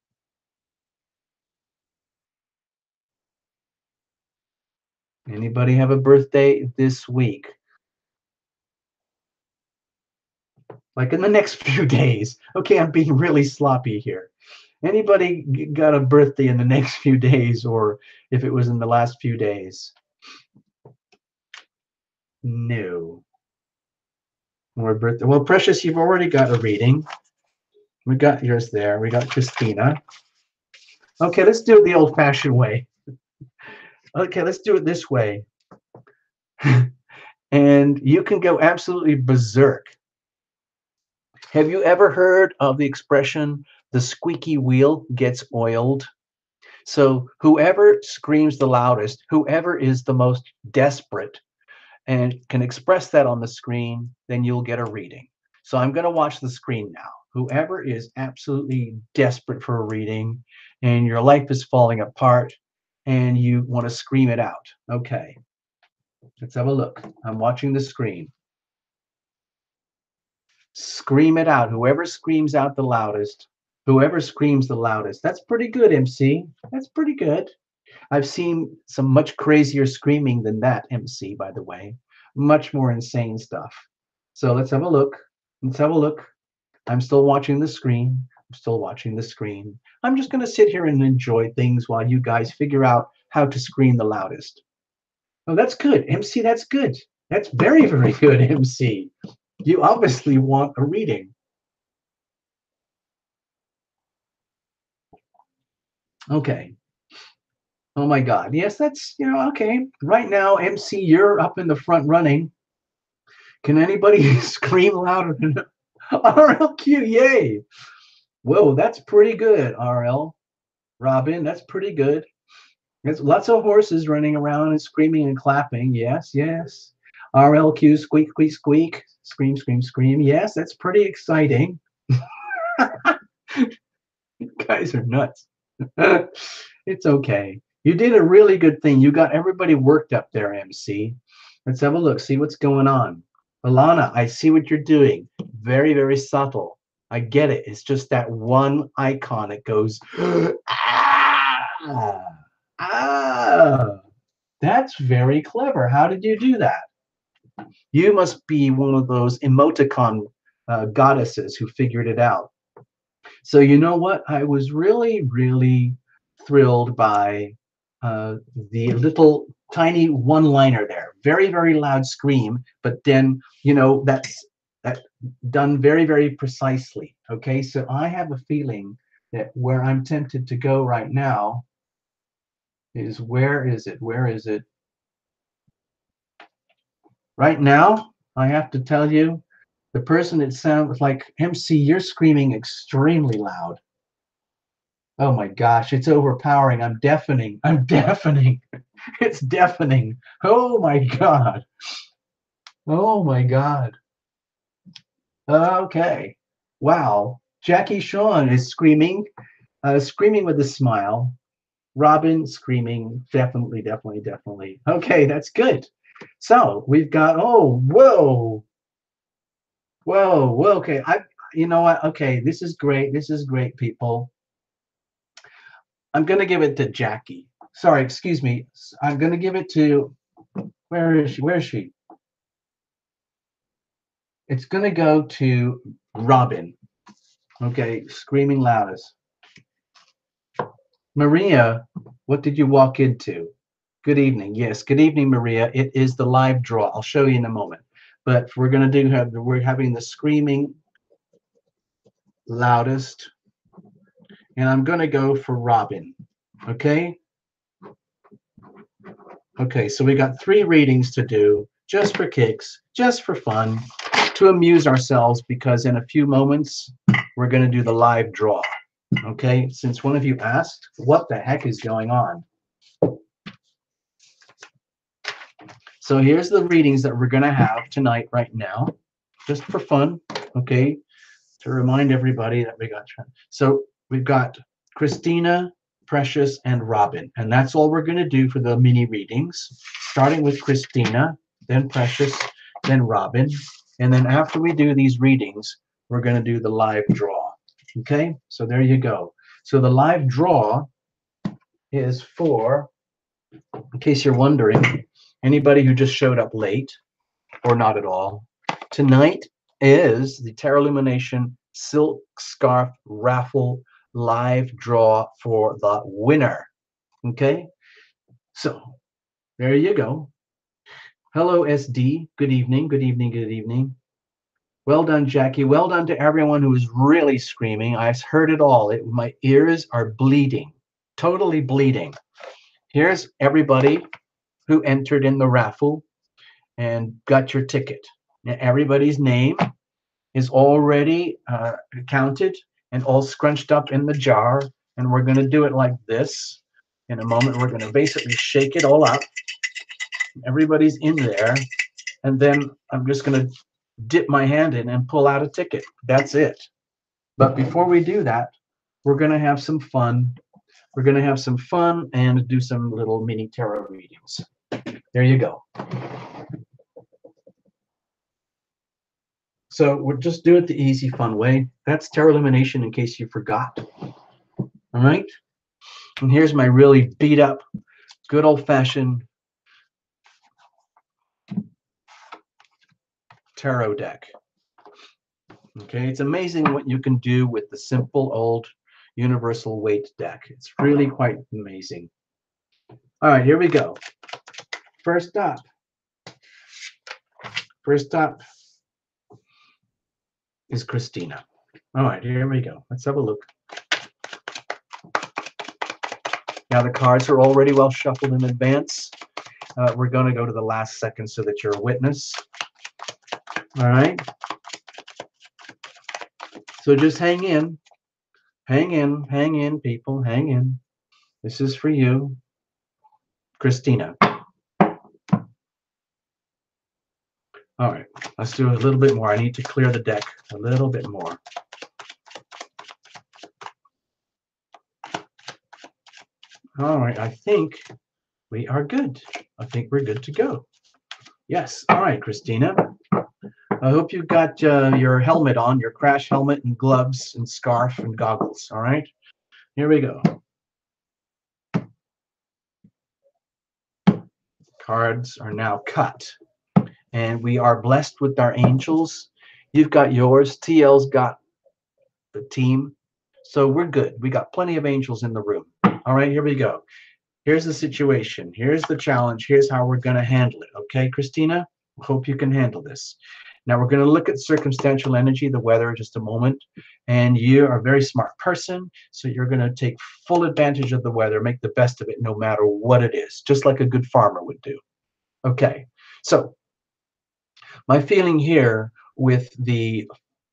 Anybody have a birthday this week? Like in the next few days. Okay, I'm being really sloppy here. Anybody got a birthday in the next few days, or if it was in the last few days? No. More birthday. Well, Precious, you've already got a reading. We got yours there. We got Christina. Okay, let's do it the old-fashioned way. Okay, let's do it this way. And you can go absolutely berserk. Have you ever heard of the expression, the squeaky wheel gets oiled? So whoever screams the loudest, whoever is the most desperate and can express that on the screen, then you'll get a reading. So I'm going to watch the screen now. Whoever is absolutely desperate for a reading and your life is falling apart and you want to scream it out. Okay, let's have a look. I'm watching the screen. Scream it out. Whoever screams out the loudest, whoever screams the loudest. That's pretty good, MC. That's pretty good. I've seen some much crazier screaming than that, MC, by the way. Much more insane stuff. So let's have a look. Let's have a look. I'm still watching the screen. I'm still watching the screen. I'm just going to sit here and enjoy things while you guys figure out how to scream the loudest. Oh, that's good. MC, that's good. That's very, very good, MC. You obviously want a reading. Okay. Oh my God. Yes, that's, okay. Right now, MC, you're up in the front running. Can anybody scream louder than RLQ? Yay. Whoa, that's pretty good, RL. Robin, that's pretty good. There's lots of horses running around and screaming and clapping. Yes, yes. RLQ, squeak, squeak, squeak. Scream, scream, scream. Yes, that's pretty exciting. You guys are nuts. It's okay. You did a really good thing. You got everybody worked up there, MC. Let's have a look, see what's going on. Alana, I see what you're doing. Very, very subtle. I get it. It's just that one icon that goes, ah, ah. That's very clever. How did you do that? You must be one of those emoticon goddesses who figured it out. So you know what? I was really, really thrilled by the little tiny one-liner there. Very, very loud scream, but then that done very, very precisely. Okay, so I have a feeling that where I'm tempted to go right now is where is it? Where is it? Right now, I have to tell you, the person that sounds like MC, you're screaming extremely loud. Oh my gosh, it's overpowering. I'm deafening. I'm deafening. It's deafening. Oh my God. Oh my God. Okay. Wow. Jackie Sean is screaming, screaming with a smile. Robin screaming, definitely, definitely, definitely. Okay, that's good. So we've got, oh, whoa. Whoa, whoa, okay. You know what? Okay, this is great. This is great, people. I'm gonna give it to Jackie. Sorry, excuse me. I'm gonna give it to, where is she? Where is she? It's gonna go to Robin. Okay, screaming loudest. Maria, what did you walk into? Good evening. Yes, good evening, Maria. It is the live draw. I'll show you in a moment. but we're going to we're having the screaming loudest, and I'm going to go for Robin. Okay. Okay, so we got 3 readings to do, just for kicks, just for fun, to amuse ourselves, because in a few moments we're going to do the live draw. Okay, since one of you asked, what the heck is going on? So here's the readings that we're going to have tonight, right now, just for fun. Okay, to remind everybody that we got. So we've got Christina, Precious, and Robin, and that's all we're going to do for the mini readings, starting with Christina, then Precious, then Robin, and then after we do these readings, we're going to do the live draw. Okay, so there you go. So the live draw is for, in case you're wondering, anybody who just showed up late or not at all, tonight is the Tarot Lumination Silk Scarf Raffle live draw for the winner. Okay, so there you go. Hello, SD. Good evening. Good evening. Good evening. Well done, Jackie. Well done to everyone who is really screaming. I heard it all. My ears are bleeding, totally bleeding. Here's everybody who entered in the raffle and got your ticket. Now, everybody's name is already counted and all scrunched up in the jar. And we're going to do it like this. In a moment, we're going to basically shake it all up. Everybody's in there. And then I'm just going to dip my hand in and pull out a ticket. That's it. But before we do that, we're going to have some fun. We're going to have some fun and do some little mini tarot readings. There you go. So we'll just do it the easy, fun way. That's Tarot Lumination, in case you forgot. All right. And here's my really beat up, good old-fashioned tarot deck. Okay, it's amazing what you can do with the simple old universal weight deck. It's really quite amazing. All right, here we go. First up is Christina. All right, here we go. Let's have a look. Now the cards are already well shuffled in advance. We're going to go to the last second so that you're a witness. All right. So just hang in, people, hang in. This is for you, Christina. All right, let's do a little bit more. I need to clear the deck a little bit more. All right, I think we are good. I think we're good to go. Yes, all right, Christina. I hope you got your helmet on, your crash helmet and gloves and scarf and goggles, all right? Here we go. Cards are now cut. And we are blessed with our angels. You've got yours. TL's got the team. So we're good. We got plenty of angels in the room. All right, here we go. Here's the situation. Here's the challenge. Here's how we're going to handle it. Okay, Christina? Hope you can handle this. Now we're going to look at circumstantial energy, the weather, in just a moment. And you are a very smart person, so you're going to take full advantage of the weather, make the best of it no matter what it is, just like a good farmer would do. Okay, so my feeling here with the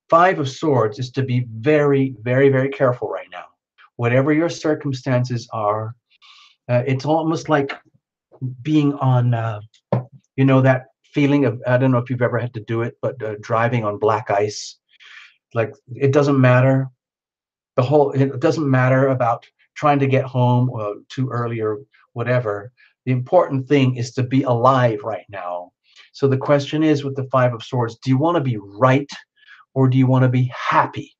Five of Swords is to be very, very, very careful right now. Whatever your circumstances are, it's almost like being on, you know, that feeling of, I don't know if you've ever had to do it, but driving on black ice. Like, it doesn't matter. It doesn't matter about trying to get home too early or whatever. The important thing is to be alive right now. So the question is, with the Five of Swords, do you want to be right or do you want to be happy?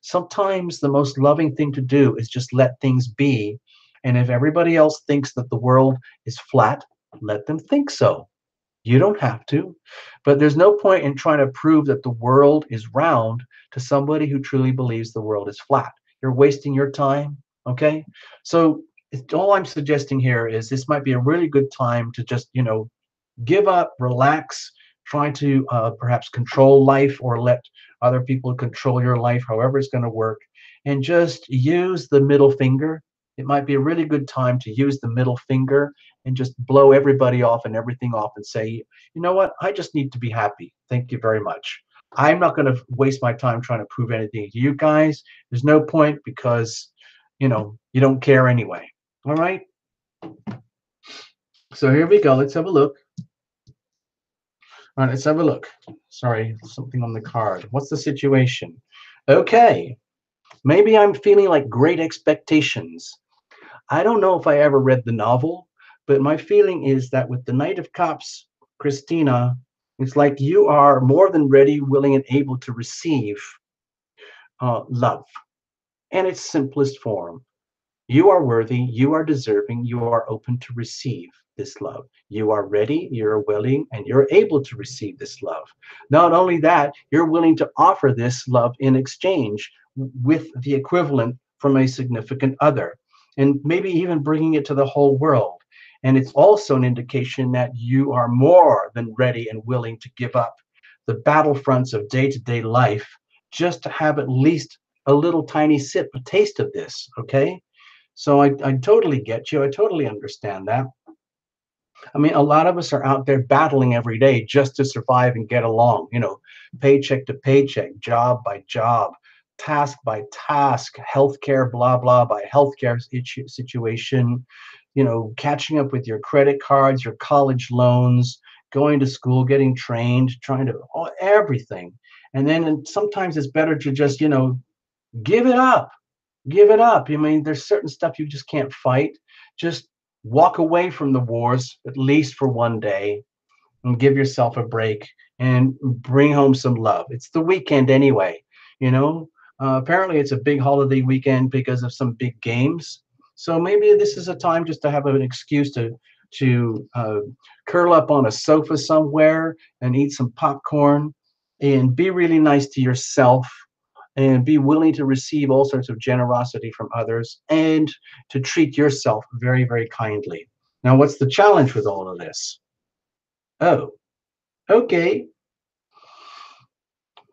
Sometimes the most loving thing to do is just let things be. And if everybody else thinks that the world is flat, let them think so. You don't have to. But there's no point in trying to prove that the world is round to somebody who truly believes the world is flat. You're wasting your time, okay? So all I'm suggesting here is this might be a really good time to just, you know, give up, relax, try to perhaps control life or let other people control your life, however it's going to work, and just use the middle finger. It might be a really good time to use the middle finger and just blow everybody off and everything off and say, you know what, I just need to be happy. Thank you very much. I'm not going to waste my time trying to prove anything to you guys. There's no point because, you don't care anyway. All right. So here we go. Let's have a look. All right, let's have a look. Sorry, something on the card. What's the situation? Okay. Maybe I'm feeling like great expectations. I don't know if I ever read the novel, but my feeling is that with the Knight of Cups, Christina, it's like you are more than ready, willing, and able to receive love in its simplest form. You are worthy, you are deserving, you are open to receive this love. You are ready, you're willing, and you're able to receive this love. Not only that, you're willing to offer this love in exchange with the equivalent from a significant other, and maybe even bringing it to the whole world. And it's also an indication that you are more than ready and willing to give up the battlefronts of day to day life just to have at least a little tiny sip, a taste of this, okay? So I totally get you. I totally understand that. I mean, a lot of us are out there battling every day just to survive and get along, paycheck to paycheck, job by job, task by task, healthcare, blah, blah, by healthcare situation, catching up with your credit cards, your college loans, going to school, getting trained, trying to, everything. And then sometimes it's better to just, give it up. Give it up. I mean, there's certain stuff you just can't fight. Just walk away from the wars, at least for one day, and give yourself a break and bring home some love. It's the weekend anyway, you know. Apparently, it's a big holiday weekend because of some big games. So maybe this is a time just to have an excuse to curl up on a sofa somewhere and eat some popcorn and be really nice to yourself and be willing to receive all sorts of generosity from others and to treat yourself very, very kindly. Now, what's the challenge with all of this? Oh, okay.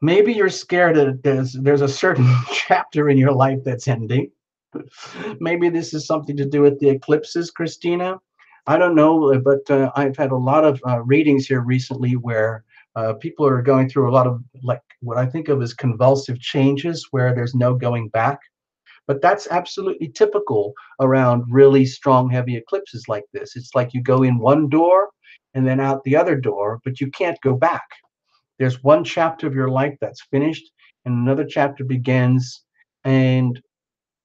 Maybe you're scared that there's a certain chapter in your life that's ending. Maybe this is something to do with the eclipses, Christina. I don't know, but I've had a lot of readings here recently where people are going through a lot of like what I think of as convulsive changes where there's no going back. But that's absolutely typical around really strong, heavy eclipses like this. It's like you go in one door and then out the other door, but you can't go back. There's one chapter of your life that's finished and another chapter begins, and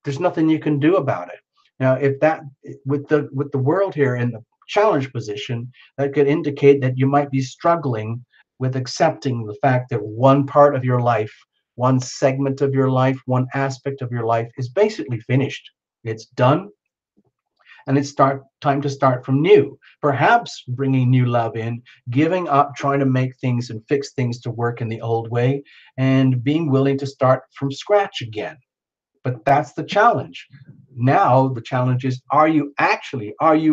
there's nothing you can do about it. Now, if that with the world here in the challenge position, that could indicate that you might be struggling with accepting the fact that one part of your life, one segment of your life, one aspect of your life is basically finished. It's done, and it's time to start from new. Perhaps bringing new love in, giving up trying to make things and fix things to work in the old way, and being willing to start from scratch again. But that's the challenge. Now the challenge is, are you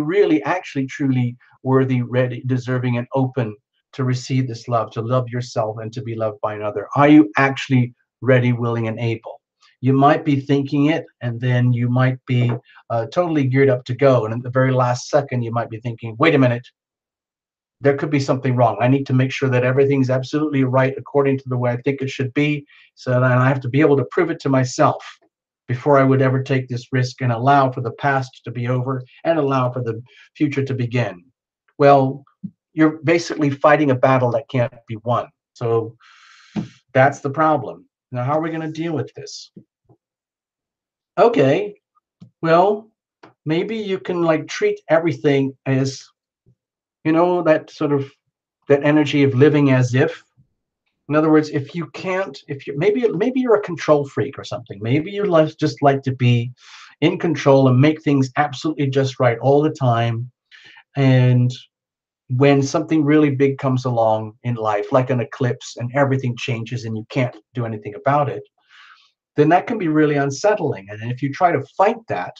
really actually truly worthy, ready, deserving, and open to receive this love, to love yourself and to be loved by another? Are you actually ready, willing, and able? You might be thinking it, and then you might be totally geared up to go. And at the very last second, you might be thinking, wait a minute, there could be something wrong. I need to make sure that everything's absolutely right according to the way I think it should be. So then I have to be able to prove it to myself before I would ever take this risk and allow for the past to be over and allow for the future to begin. Well, you're basically fighting a battle that can't be won. So that's the problem. Now, how are we going to deal with this? Okay, well, maybe you can like treat everything as, that sort of that energy of living as if. In other words, if you can't, if you maybe you're a control freak or something. Maybe you just like to be in control and make things absolutely just right all the time. And when something really big comes along in life, like an eclipse, and everything changes and you can't do anything about it, then that can be really unsettling. And if you try to fight that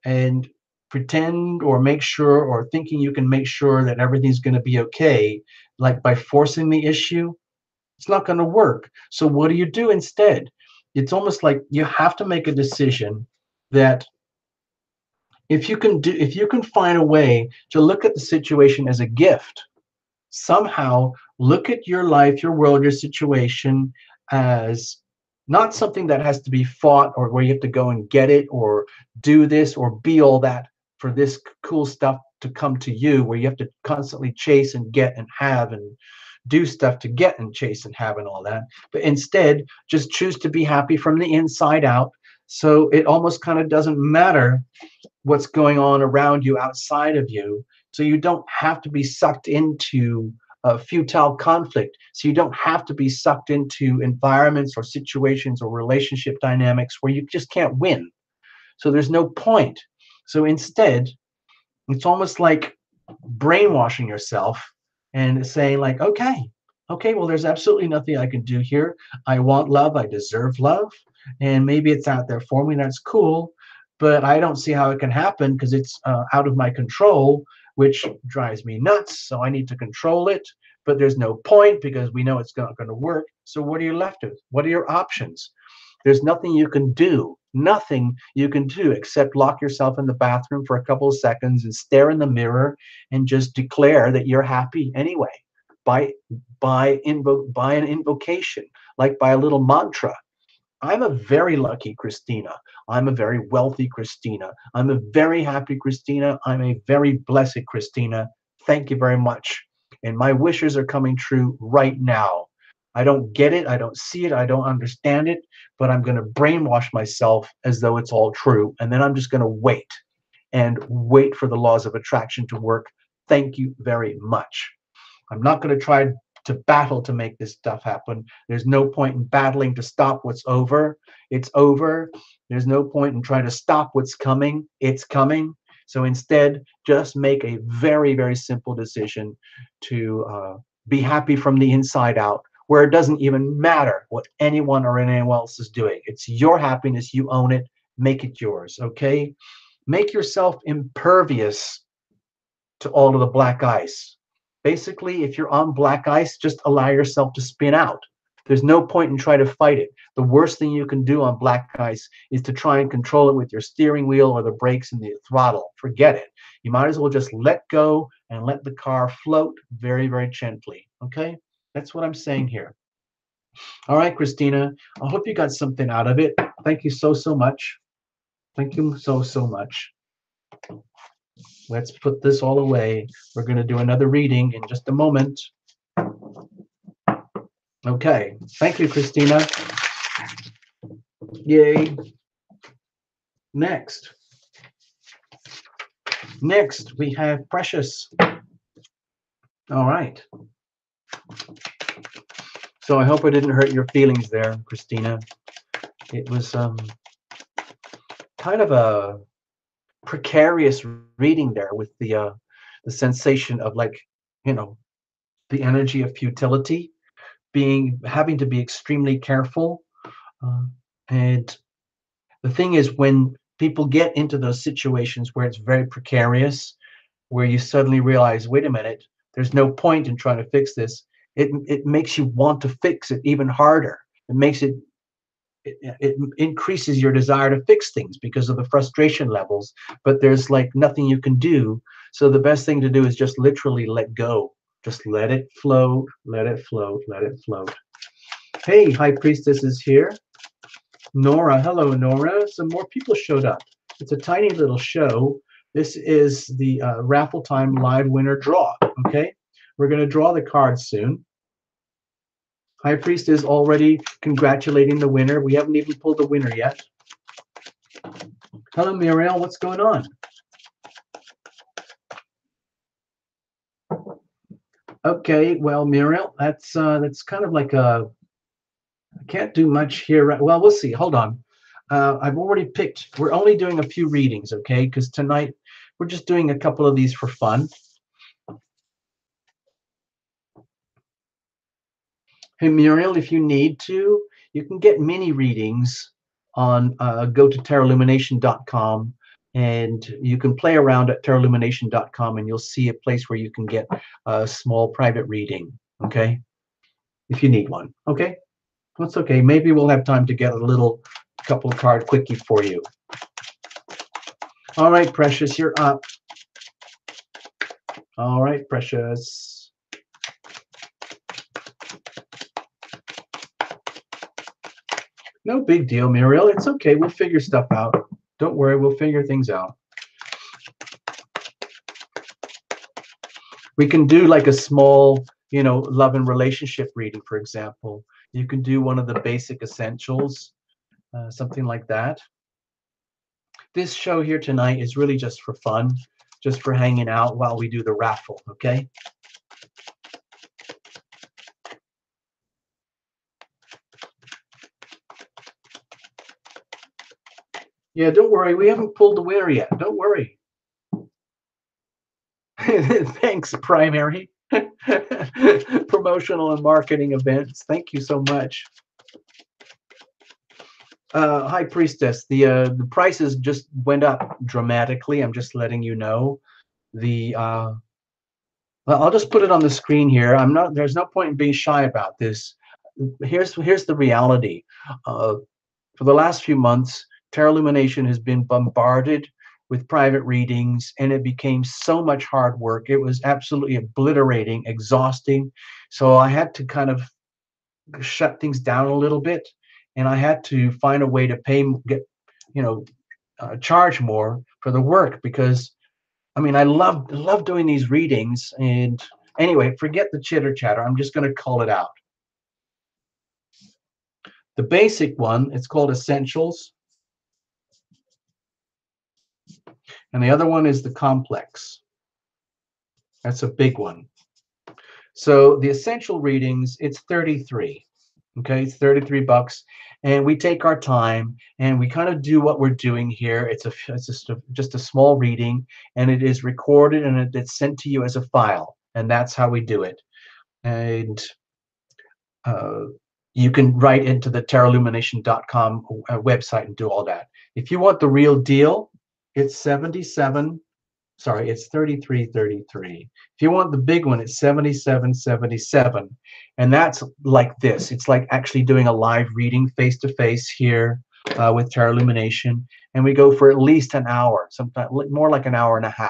and pretend or make sure or thinking you can make sure that everything's going to be okay, like by forcing the issue, it's not going to work. So what do you do instead? It's almost like you have to make a decision that if you can find a way to look at the situation as a gift, somehow look at your life, your world, your situation as not something that has to be fought or where you have to go and get it or do this or be all that for this cool stuff to come to you, where you have to constantly chase and get and have and do stuff to get and chase and have and all that. But instead, just choose to be happy from the inside out. So it almost kind of doesn't matter what's going on around you outside of you. So you don't have to be sucked into a futile conflict. So you don't have to be sucked into environments or situations or relationship dynamics where you just can't win. So there's no point. So instead, it's almost like brainwashing yourself and saying like, okay, well, there's absolutely nothing I can do here. I want love. I deserve love. And maybe it's out there for me. That's cool. But I don't see how it can happen because it's out of my control, which drives me nuts. So I need to control it. But there's no point because we know it's not going to work. So what are you left with? What are your options? There's nothing you can do except lock yourself in the bathroom for a couple of seconds and stare in the mirror and just declare that you're happy anyway by by an invocation, like by a little mantra. I'm a very lucky Christina. I'm a very wealthy Christina. I'm a very happy Christina. I'm a very blessed Christina. Thank you very much. And my wishes are coming true right now. I don't get it. I don't see it. I don't understand it. But I'm going to brainwash myself as though it's all true. And then I'm just going to wait and wait for the laws of attraction to work. Thank you very much. I'm not going to try to battle to make this stuff happen. There's no point in battling to stop what's over. It's over. There's no point in trying to stop what's coming. It's coming. So instead, just make a very, very simple decision to be happy from the inside out, where it doesn't even matter what anyone or anyone else is doing. It's your happiness. You own it. Make it yours. Okay? Make yourself impervious to all of the black ice. Basically, if you're on black ice, just allow yourself to spin out. There's no point in trying to fight it. The worst thing you can do on black ice is to try and control it with your steering wheel or the brakes and the throttle. Forget it. You might as well just let go and let the car float very, very gently. Okay? That's what I'm saying here. All right, Christina. I hope you got something out of it. Thank you so, so much. Thank you so, so much. Let's put this all away. We're going to do another reading in just a moment. Okay. Thank you, Christina. Yay. Next, we have Precious. All right. So I hope I didn't hurt your feelings there, Christina. It was kind of a precarious reading there with the sensation of, like, you know, the energy of futility, having to be extremely careful. And the thing is, when people get into those situations where it's very precarious, where you suddenly realize, wait a minute, there's no point in trying to fix this. It makes you want to fix it even harder. It increases your desire to fix things because of the frustration levels, but there's like nothing you can do. So the best thing to do is just literally let go. Just let it float, let it float, let it float. Hey, High Priestess is here. Nora, hello, Nora. Some more people showed up. It's a tiny little show. This is the Raffle Time live winner draw, okay? We're going to draw the cards soon. High Priest is already congratulating the winner. We haven't even pulled the winner yet. Hello, Muriel. What's going on? Okay, well, Muriel, that's kind of like I can't do much here. Right, well, we'll see. Hold on. I've already picked. We're only doing a few readings, okay? Because tonight we're just doing a couple of these for fun. Hey, Muriel, if you need to, you can get mini readings on go to tarotlumination.com. And you can play around at terralumination.com, and you'll see a place where you can get a small private reading, okay? If you need one, okay? That's okay. Maybe we'll have time to get a little couple card quickie for you. All right, Precious, you're up. All right, Precious. No big deal, Muriel. It's okay. We'll figure stuff out. Don't worry. We'll figure things out. We can do like a small, love and relationship reading, for example. You can do one of the basic essentials, something like that. This show here tonight is really just for fun, just for hanging out while we do the raffle, okay? Yeah, don't worry. We haven't pulled the winner yet. Don't worry. Thanks, Primary. Promotional and marketing events. Thank you so much. High Priestess, the prices just went up dramatically. I'm just letting you know. Well, I'll just put it on the screen here. There's no point in being shy about this. Here's the reality. For the last few months, Terra Illumination has been bombarded with private readings, and it became so much hard work. It was absolutely obliterating, exhausting. So I had to kind of shut things down a little bit, and I had to find a way to charge more for the work, because I mean, I love doing these readings. And anyway, forget the chitter chatter. I'm just going to call it out. The basic one, it's called Essentials. And the other one is the Complex. That's a big one. So the essential readings, it's 33. Okay, it's 33 bucks. And we take our time and we kind of do what we're doing here. It's just a small reading, and it is recorded and it's sent to you as a file. And that's how we do it. And you can write into the terralumination.com website and do all that. If you want the real deal, it's 77. Sorry, it's 33.33. If you want the big one, it's 77.77. And that's like this. It's like actually doing a live reading face to face here with Terra Illumination. And we go for at least an hour, sometimes more like an hour and a half.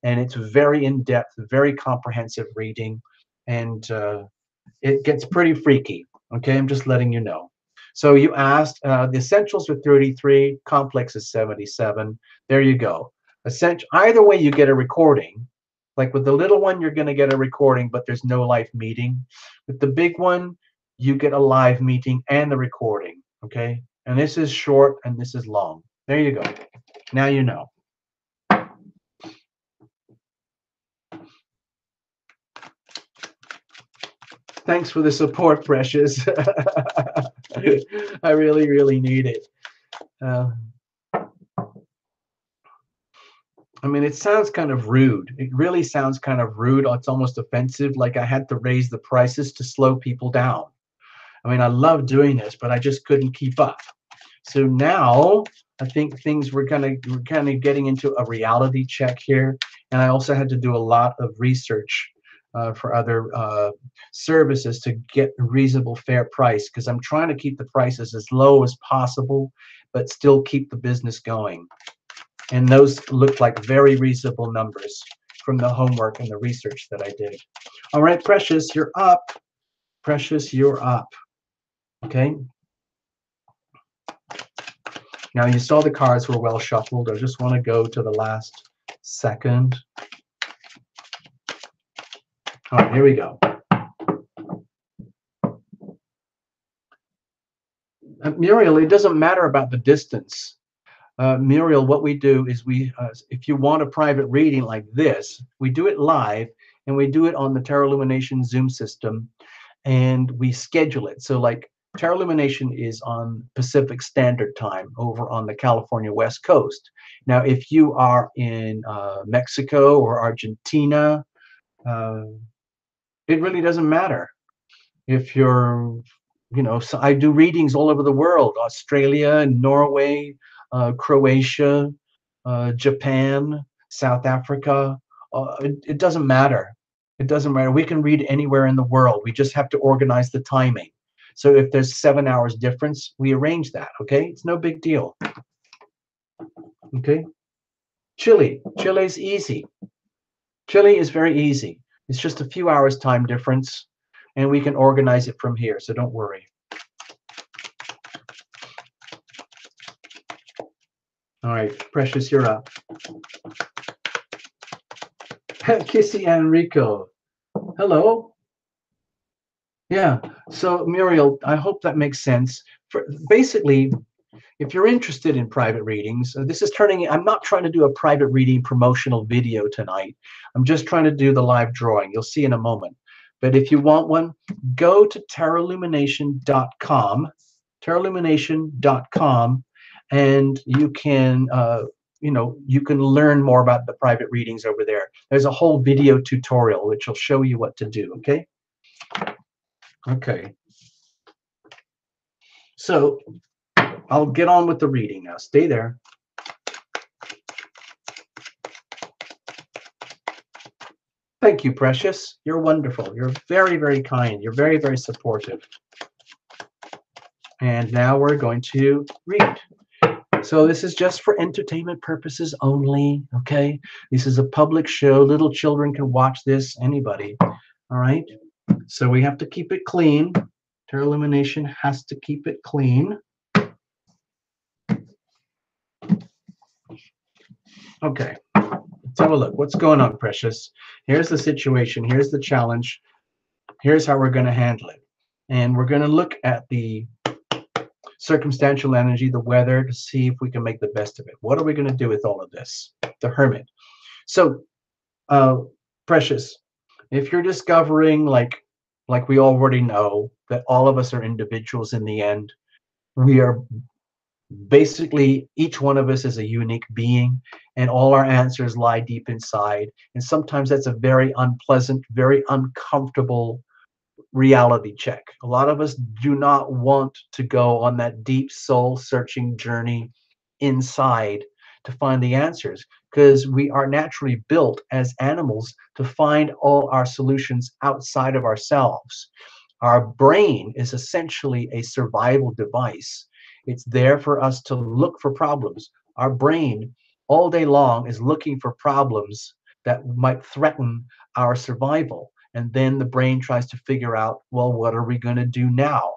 And it's very in-depth, very comprehensive reading. And it gets pretty freaky. Okay, I'm just letting you know. So you asked, the essentials are 33, complex is 77. There you go. Either way, you get a recording. Like with the little one, you're going to get a recording, but there's no live meeting. With the big one, you get a live meeting and the recording. Okay, and this is short and this is long. There you go. Now you know. Thanks for the support, Precious. I really, really need it. I mean, it sounds kind of rude. It really sounds kind of rude. It's almost offensive, like I had to raise the prices to slow people down. I mean, I love doing this, but I just couldn't keep up. So now I think things were kind of getting into a reality check here. And I also had to do a lot of research for other services to get a reasonable, fair price, because I'm trying to keep the prices as low as possible, but still keep the business going. And those look like very reasonable numbers from the homework and the research that I did. All right, Precious, you're up. Precious, you're up. Okay. Now you saw the cards were well shuffled. I just want to go to the last second. All right, here we go. Muriel, it doesn't matter about the distance. Muriel, what we do is if you want a private reading like this, we do it live, and we do it on the Terra Illumination Zoom system, and we schedule it. So like Terra Illumination is on Pacific Standard Time over on the California West Coast. Now, if you are in Mexico or Argentina, it really doesn't matter. If you're, so I do readings all over the world, Australia, Norway, Croatia, Japan, South Africa. It doesn't matter. It doesn't matter. We can read anywhere in the world. We just have to organize the timing. So if there's 7 hours difference, we arrange that. Okay, it's no big deal. Okay, Chile. Chile's easy. Chile is very easy. It's just a few hours time difference, and we can organize it from here. So don't worry. All right, Precious, you're up. Kissy Enrico. Hello. Yeah. So Muriel, I hope that makes sense. Basically, if you're interested in private readings, this is turning. I'm not trying to do a private reading promotional video tonight. I'm just trying to do the live drawing. You'll see in a moment. But if you want one, go to tarotlumination.com, tarotlumination.com, and you can you can learn more about the private readings over there. There's a whole video tutorial which will show you what to do. Okay. Okay. So I'll get on with the reading now. Stay there. Thank you, Precious. You're wonderful. You're very, very kind. You're very, very supportive. And now we're going to read. So this is just for entertainment purposes only, okay? This is a public show. Little children can watch this, anybody, all right? So we have to keep it clean. Tarot Illumination has to keep it clean. Okay, let's have a look. What's going on, Precious? Here's the situation. Here's the challenge. Here's how we're going to handle it. And we're going to look at the circumstantial energy, the weather, to see if we can make the best of it. What are we going to do with all of this? The Hermit. So, Precious, if you're discovering, like we already know, that all of us are individuals in the end, we are basically, each one of us is a unique being, and all our answers lie deep inside. And sometimes that's a very unpleasant, very uncomfortable reality check. A lot of us do not want to go on that deep soul searching journey inside to find the answers, because we are naturally built as animals to find all our solutions outside of ourselves. Our brain is essentially a survival device. It's there for us to look for problems. Our brain all day long is looking for problems that might threaten our survival. And then the brain tries to figure out, well, what are we going to do now?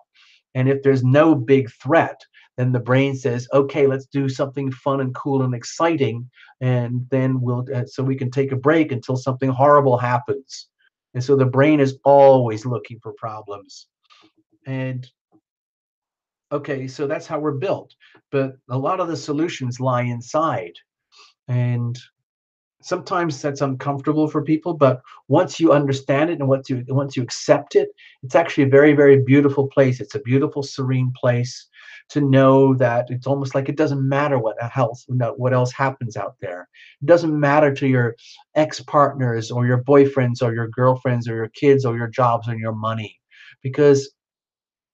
And if there's no big threat, then the brain says, okay, let's do something fun and cool and exciting. And then so we can take a break until something horrible happens. And so the brain is always looking for problems. And okay, so that's how we're built. But a lot of the solutions lie inside. And sometimes that's uncomfortable for people, but once you understand it and once you accept it, it's actually a very, very beautiful place. It's a beautiful, serene place to know that it's almost like it doesn't matter what else happens out there. It doesn't matter to your ex-partners or your boyfriends or your girlfriends or your kids or your jobs or your money, because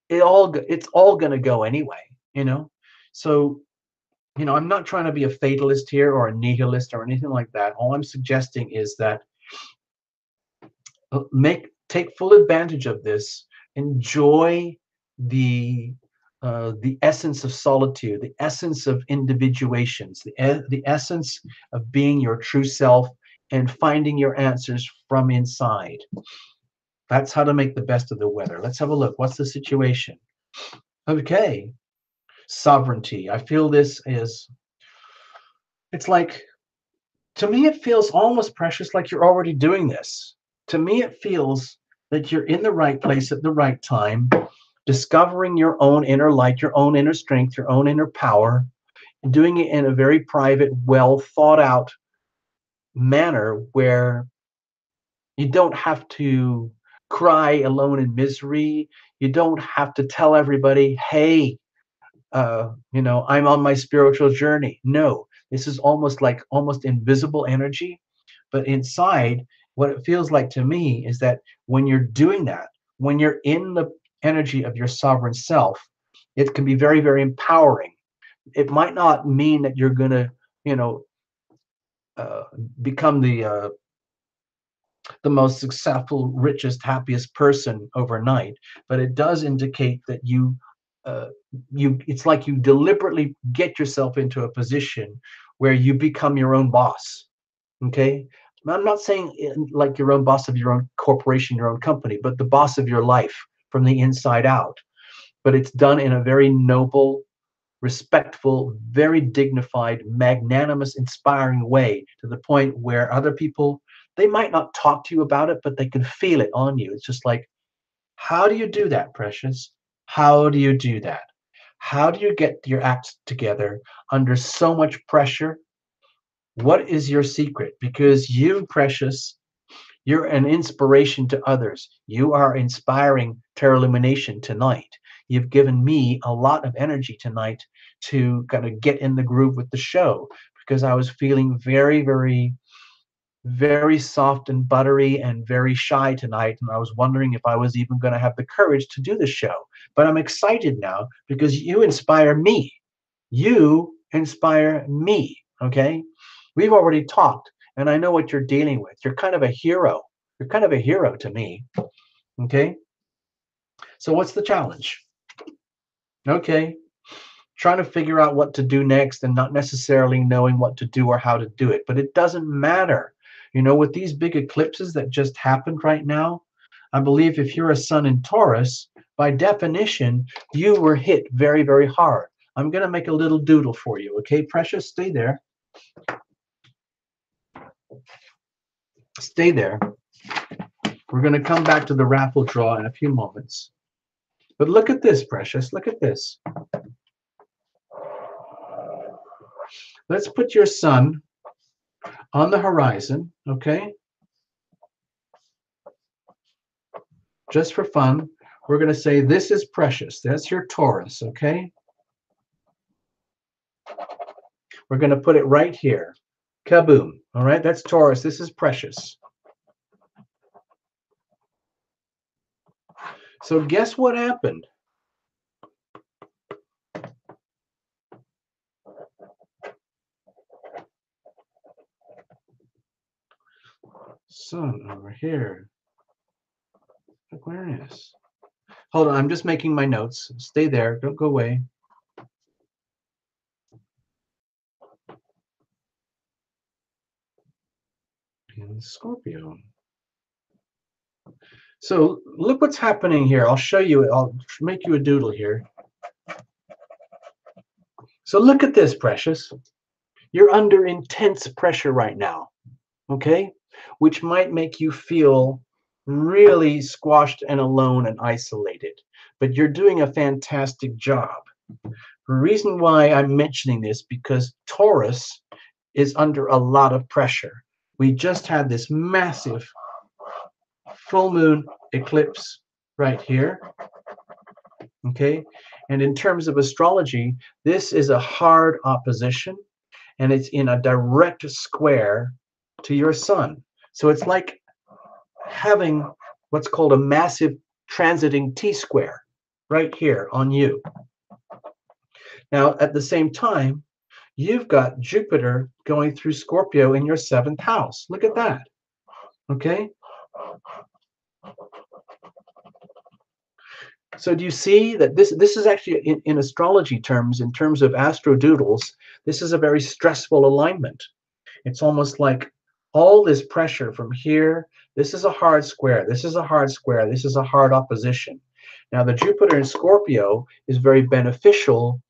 it's all going to go anyway, So I'm not trying to be a fatalist here or a nihilist or anything like that. All I'm suggesting is that take full advantage of this. Enjoy the essence of solitude, the essence of individuations, the essence of being your true self and finding your answers from inside. That's how to make the best of the weather. Let's have a look. What's the situation? Okay. Sovereignty. I feel this is, it's like, to me, it feels almost, Precious, like you're already doing this. To me, it feels that you're in the right place at the right time, discovering your own inner light, your own inner strength, your own inner power, and doing it in a very private, well thought out manner where you don't have to cry alone in misery. You don't have to tell everybody, hey, I'm on my spiritual journey. No, this is almost invisible energy. But inside, what it feels like to me is that when you're doing that, when you're in the energy of your sovereign self, it can be very, very empowering. It might not mean that you're going to, uh, become the most successful, richest, happiest person overnight, but it does indicate that uh, it's like you deliberately get yourself into a position where you become your own boss. Okay, I'm not saying like your own boss of your own corporation, your own company, but the boss of your life from the inside out. But it's done in a very noble, respectful, very dignified, magnanimous, inspiring way, to the point where other people, they might not talk to you about it, but they can feel it on you. It's just like, how do you do that, Precious? How do you do that? How do you get your act together under so much pressure? What is your secret? Because you, Precious, you're an inspiration to others. You are inspiring Terralumination tonight. You've given me a lot of energy tonight to kind of get in the groove with the show, because I was feeling very, very, very soft and buttery and very shy tonight. And I was wondering if I was even going to have the courage to do the show. But I'm excited now because you inspire me. You inspire me. Okay. We've already talked, and I know what you're dealing with. You're kind of a hero. You're kind of a hero to me. Okay. So what's the challenge? Okay. Trying to figure out what to do next and not necessarily knowing what to do or how to do it. But it doesn't matter. You know, with these big eclipses that just happened right now, I believe if you're a sun in Taurus, by definition, you were hit very, very hard. I'm going to make a little doodle for you. Okay, Precious, stay there. Stay there. We're going to come back to the raffle draw in a few moments. But look at this, Precious. Look at this. Let's put your sun on the horizon, okay? Just for fun, we're going to say this is Precious. That's your Taurus, okay? We're going to put it right here. Kaboom. All right, that's Taurus. This is Precious. So guess what happened? Sun over here. Aquarius. Hold on, I'm just making my notes. Stay there. Don't go away. And Scorpio. So look what's happening here. I'll show you. I'll make you a doodle here. So look at this, Precious. You're under intense pressure right now, okay? Which might make you feel really squashed and alone and isolated. But you're doing a fantastic job. The reason why I'm mentioning this, because Taurus is under a lot of pressure. We just had this massive full moon eclipse right here, okay? And in terms of astrology, this is a hard opposition, and it's in a direct square to your sun. So it's like having what's called a massive transiting T-square right here on you. Now, at the same time, you've got Jupiter going through Scorpio in your 7th house. Look at that, okay? So do you see that this is actually in astrology terms, in terms of astro doodles, this is a very stressful alignment. It's almost like all this pressure from here, this is a hard square, this is a hard square, this is a hard opposition. Now the Jupiter in Scorpio is very beneficial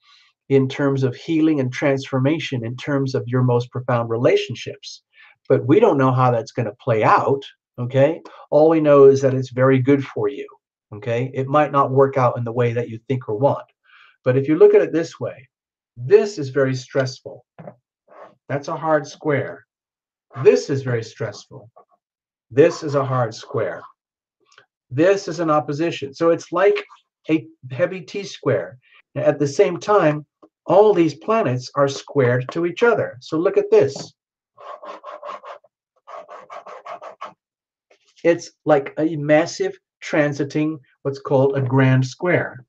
in terms of healing and transformation, in terms of your most profound relationships. But we don't know how that's going to play out, okay? All we know is that it's very good for you, okay? It might not work out in the way that you think or want. But if you look at it this way, this is very stressful. That's a hard square. This is very stressful. This is a hard square. This is an opposition. So it's like a heavy T-square. At the same time, all these planets are squared to each other. So look at this. It's like a massive transiting what's called a grand square.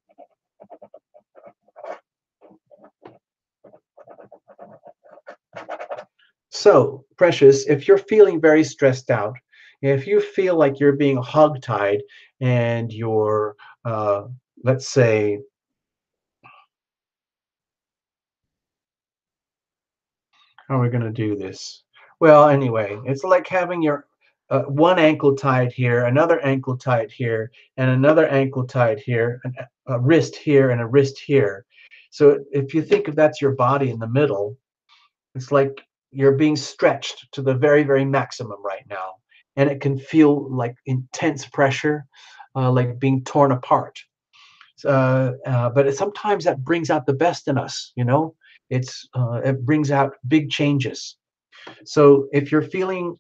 So, Precious, if you're feeling very stressed out, if you feel like you're being hogtied and you're, uh, let's say, how are we going to do this? Well, anyway, it's like having your one ankle tied here, another ankle tied here, and another ankle tied here, a wrist here, and a wrist here. So if you think of that's your body in the middle, it's like you're being stretched to the very, very maximum right now. And it can feel like intense pressure, like being torn apart. But sometimes that brings out the best in us, you know? It brings out big changes. So if you're feeling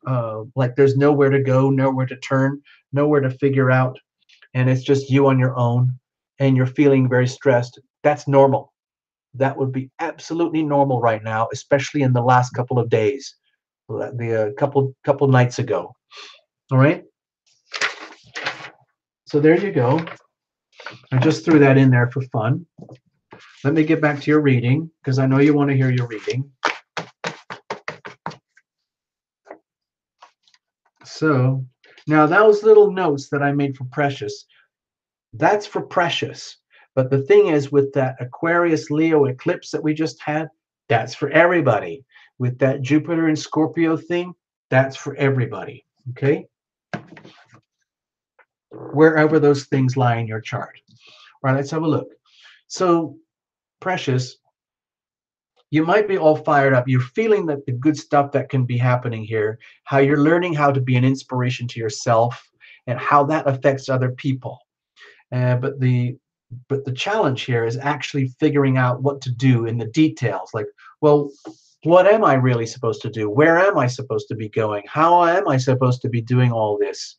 like there's nowhere to go, nowhere to turn, nowhere to figure out, and it's just you on your own, and you're feeling very stressed, that's normal. That would be absolutely normal right now, especially in the last couple of days, the couple nights ago. All right. So there you go. I just threw that in there for fun. Let me get back to your reading because I know you want to hear your reading. So now those little notes that I made for Precious, that's for Precious. But the thing is, with that Aquarius Leo eclipse that we just had, that's for everybody. With that Jupiter and Scorpio thing, that's for everybody. Okay? Wherever those things lie in your chart. All right, let's have a look. So, Precious, you might be all fired up. You're feeling that the good stuff that can be happening here, how you're learning how to be an inspiration to yourself, and how that affects other people. But the challenge here is actually figuring out what to do in the details. Like, well, what am I really supposed to do? Where am I supposed to be going? How am I supposed to be doing all this?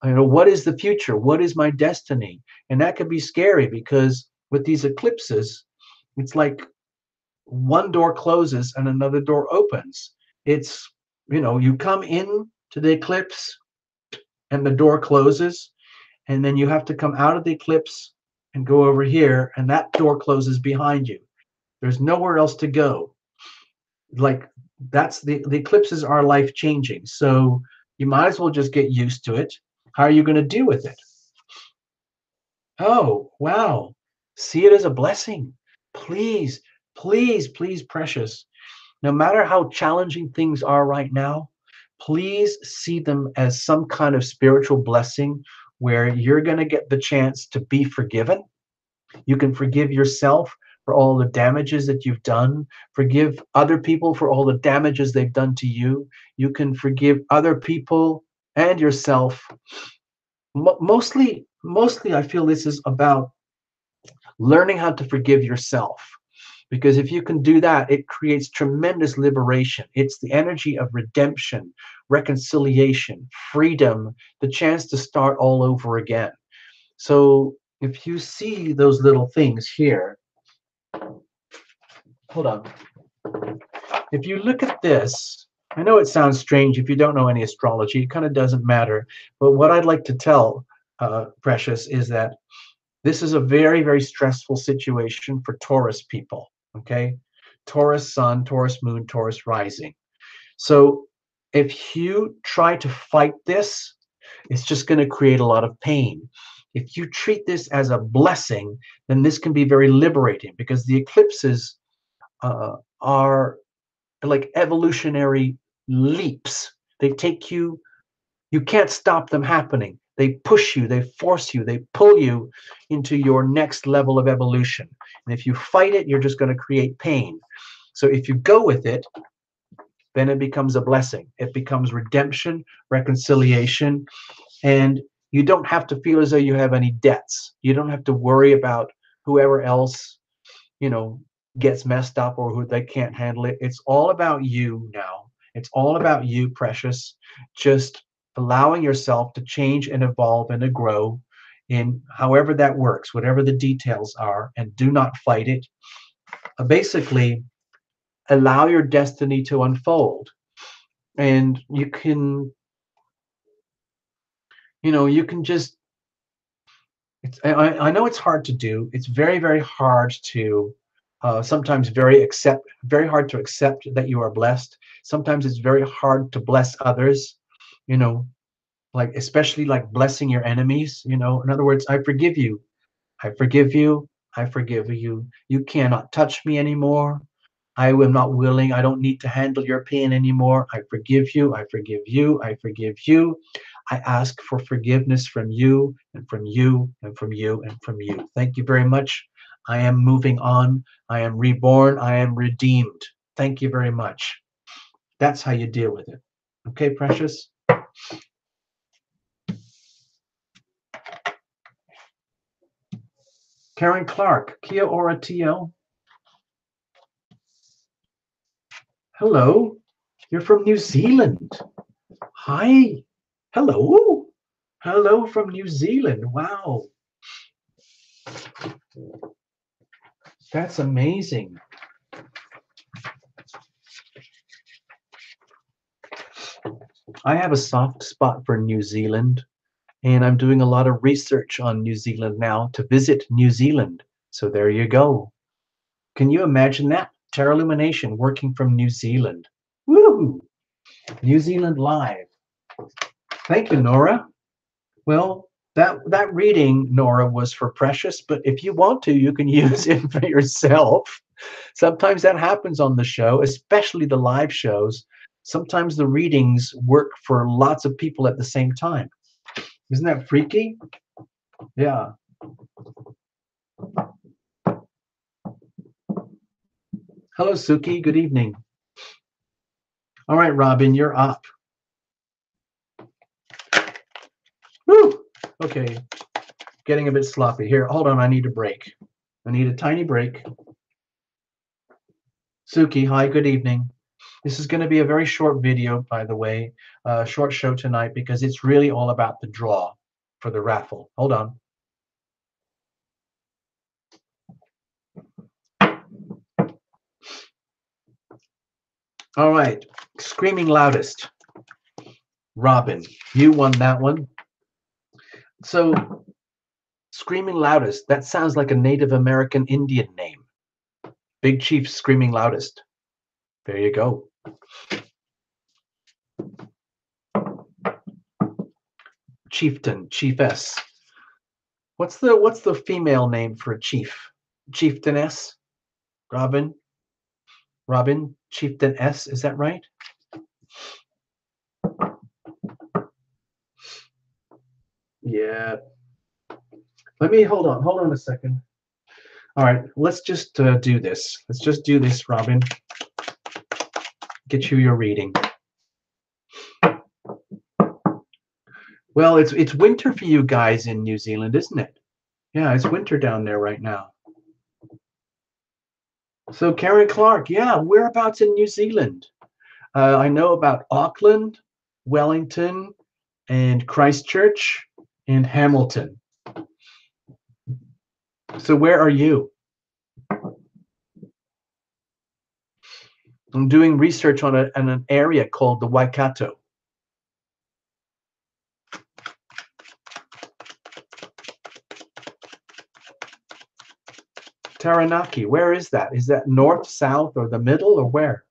You know, what is the future? What is my destiny? And that can be scary because with these eclipses, it's like one door closes and another door opens. It's, you come in to the eclipse and the door closes, and then you have to come out of the eclipse and go over here, and that door closes behind you. There's nowhere else to go. Like that's the eclipses are life changing. So you might as well just get used to it. How are you going to deal with it? Oh, wow. See it as a blessing. Please, please, please, Precious. No matter how challenging things are right now, please see them as some kind of spiritual blessing where you're going to get the chance to be forgiven. You can forgive yourself for all the damages that you've done, forgive other people for all the damages they've done to you. You can forgive other people and yourself. Mostly, I feel this is about learning how to forgive yourself. Because if you can do that, it creates tremendous liberation. It's the energy of redemption, reconciliation, freedom, the chance to start all over again. So if you see those little things here, hold on. If you look at this, I know it sounds strange if you don't know any astrology, it kind of doesn't matter. But what I'd like to tell Precious is that this is a very, very stressful situation for Taurus people. Okay. Taurus sun, Taurus moon, Taurus rising. So if you try to fight this, it's just going to create a lot of pain. If you treat this as a blessing, then this can be very liberating because the eclipses are like evolutionary leaps. They take you, you can't stop them happening. They push you, they force you, they pull you into your next level of evolution. And if you fight it, you're just going to create pain. So if you go with it, then it becomes a blessing. It becomes redemption, reconciliation, and you don't have to feel as though you have any debts. You don't have to worry about whoever else, you know, gets messed up or who they can't handle it. It's all about you now. It's all about you, Precious. Just allowing yourself to change and evolve and to grow in however that works, whatever the details are, and do not fight it. Basically, allow your destiny to unfold. And you can just, I know it's hard to do. It's very, very hard to sometimes very hard to accept that you are blessed. Sometimes it's very hard to bless others, you know, like especially like blessing your enemies, you know. In other words, I forgive you. I forgive you. I forgive you. You cannot touch me anymore. I am not willing. I don't need to handle your pain anymore. I forgive you. I forgive you. I forgive you. I ask for forgiveness from you and from you and from you and from you. Thank you very much. I am moving on. I am reborn. I am redeemed. Thank you very much. That's how you deal with it. Okay, precious? Karen Clark, Kia ora TL. Hello. You're from New Zealand. Hi. Hello. Hello from New Zealand. Wow. That's amazing. I have a soft spot for New Zealand, and I'm doing a lot of research on New Zealand now to visit New Zealand. So there you go. Can you imagine that? Terra Illumination working from New Zealand. Woo! New Zealand live. Thank you, Nora. Well, that reading, Nora, was for Precious, but if you want to, you can use it for yourself. Sometimes that happens on the show, especially the live shows. Sometimes the readings work for lots of people at the same time. Isn't that freaky? Yeah. Hello, Suki. Good evening. All right, Robin, you're up. Woo! Okay. Getting a bit sloppy. Here, hold on. I need a break. I need a tiny break. Suki, hi, good evening. This is going to be a very short video, by the way, short show tonight, because it's really all about the draw for the raffle. Hold on. All right, Screaming Loudest. Robin, you won that one. So, Screaming Loudest, that sounds like a Native American Indian name. Big Chief Screaming Loudest. There you go. Chieftain, Chiefess. What's the female name for a chief? Chieftainess? Robin? Robin, Chieftainess, is that right? Yeah. Let me hold on a second. All right, let's just do this. Let's just do this, Robin. Get you your reading. Well, it's winter for you guys in New Zealand, isn't it? Yeah, it's winter down there right now. So Karen Clark, yeah, whereabouts in New Zealand? I know about Auckland, Wellington, and Christchurch, and Hamilton. So where are you? I'm doing research on an area called the Waikato. Taranaki, where is that? Is that north, south, or the middle, or where?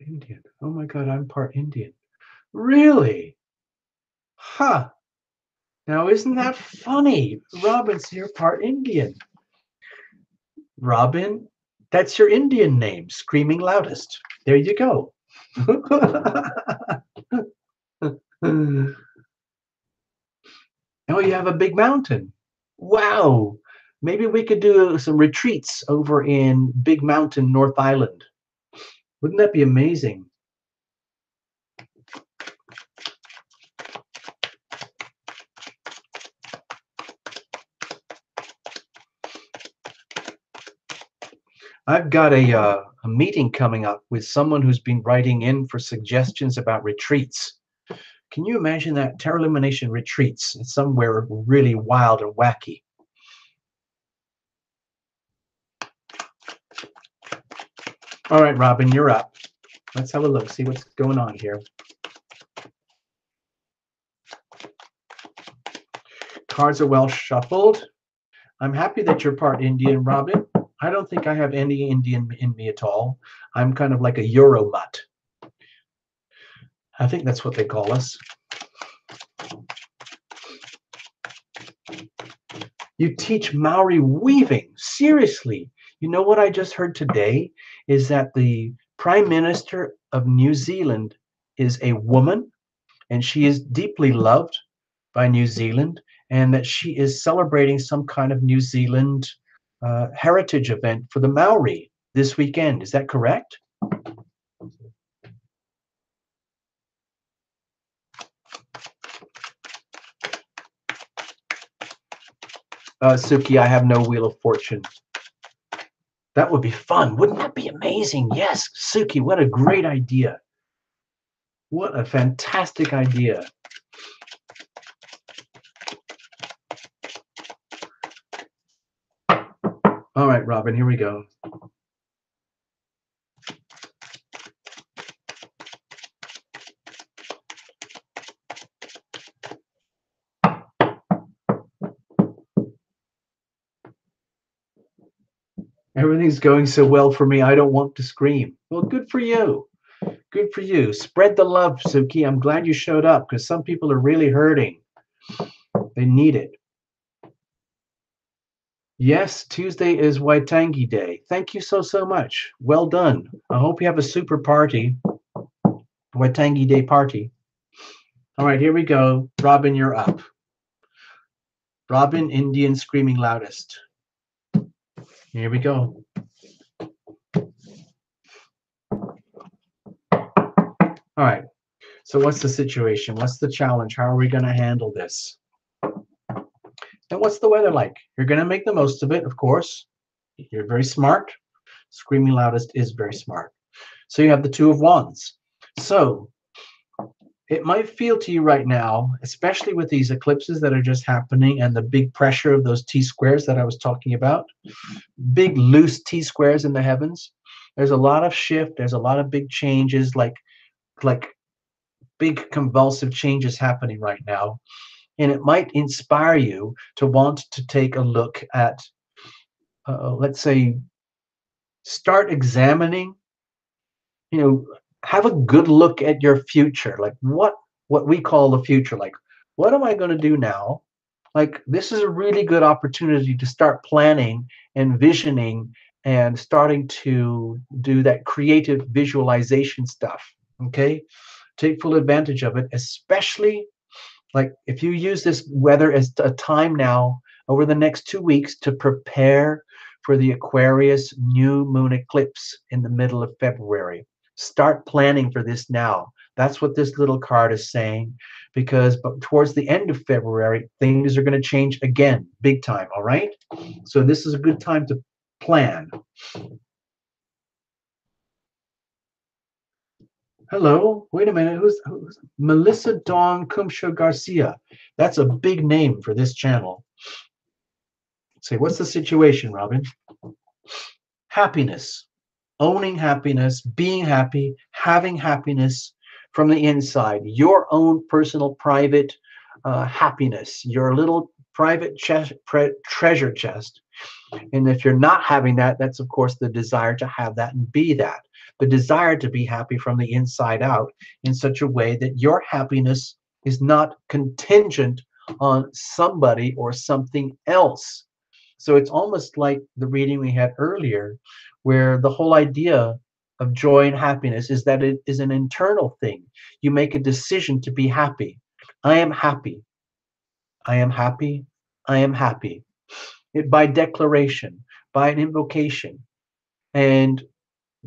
Indian. Oh my God, I'm part Indian. Really? Huh. Now, isn't that funny? Robin, so you're part Indian. Robin, that's your Indian name, Screaming Loudest. There you go. Oh, you have a big mountain. Wow. Maybe we could do some retreats over in Big Mountain, North Island. Wouldn't that be amazing? I've got a meeting coming up with someone who's been writing in for suggestions about retreats. Can you imagine that? Terra Illumination retreats somewhere really wild and wacky. All right, Robin, you're up. Let's have a look, see what's going on here. Cards are well shuffled. I'm happy that you're part Indian, Robin. I don't think I have any Indian in me at all. I'm kind of like a Euro mutt. I think that's what they call us. You teach Maori weaving. Seriously. You know what I just heard today is that the Prime Minister of New Zealand is a woman and she is deeply loved by New Zealand and that she is celebrating some kind of New Zealand heritage event for the Maori this weekend. Is that correct? Suki, I have no Wheel of Fortune. That would be fun. Wouldn't that be amazing? Yes, Suki, what a great idea. What a fantastic idea. All right, Robin, here we go. Everything's going so well for me, I don't want to scream. Well, good for you. Good for you. Spread the love, Suki. I'm glad you showed up because some people are really hurting. They need it. Yes, Tuesday is Waitangi Day. Thank you so much. Well done. I hope you have a super party. Waitangi Day party. All right, here we go. Robin, you're up. Robin, Indian screaming loudest. Here we go. All right. So what's the situation? What's the challenge? How are we going to handle this? And what's the weather like? You're going to make the most of it, of course. You're very smart. Screaming loudest is very smart. So you have the Two of Wands. So it might feel to you right now, especially with these eclipses that are just happening and the big pressure of those T-squares that I was talking about, big loose T-squares in the heavens. There's a lot of shift. There's a lot of big changes, like big convulsive changes happening right now. And it might inspire you to want to take a look at, let's say, start examining, you know, have a good look at your future. Like what we call the future. Like, what am I going to do now? Like, this is a really good opportunity to start planning and visioning and starting to do that creative visualization stuff. Okay. Take full advantage of it, especially like if you use this weather as a time now over the next 2 weeks to prepare for the Aquarius new moon eclipse in the middle of February. Start planning for this now. That's what this little card is saying, because but towards the end of February, things are going to change again, big time. All right. So this is a good time to plan. Hello, wait a minute. Who's Melissa Dawn Cumsho Garcia? That's a big name for this channel. Say, what's the situation, Robin? Happiness, owning happiness, being happy, having happiness from the inside, your own personal, private happiness, your little private treasure chest. And if you're not having that, that's of course the desire to have that and be that. The desire to be happy from the inside out in such a way that your happiness is not contingent on somebody or something else. So it's almost like the reading we had earlier, where the whole idea of joy and happiness is that it is an internal thing. You make a decision to be happy. I am happy. I am happy. I am happy. It by declaration, by an invocation, and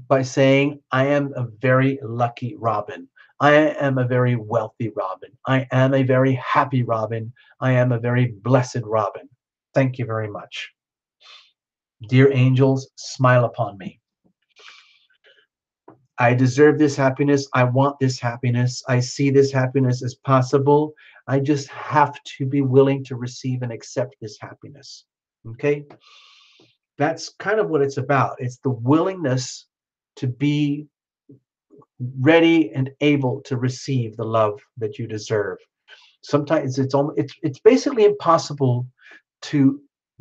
by saying, I am a very lucky Robin. I am a very wealthy Robin. I am a very happy Robin. I am a very blessed Robin. Thank you very much. Dear angels, smile upon me. I deserve this happiness. I want this happiness. I see this happiness as possible. I just have to be willing to receive and accept this happiness. Okay? That's kind of what it's about. It's the willingness to be ready and able to receive the love that you deserve. Sometimes it's basically impossible to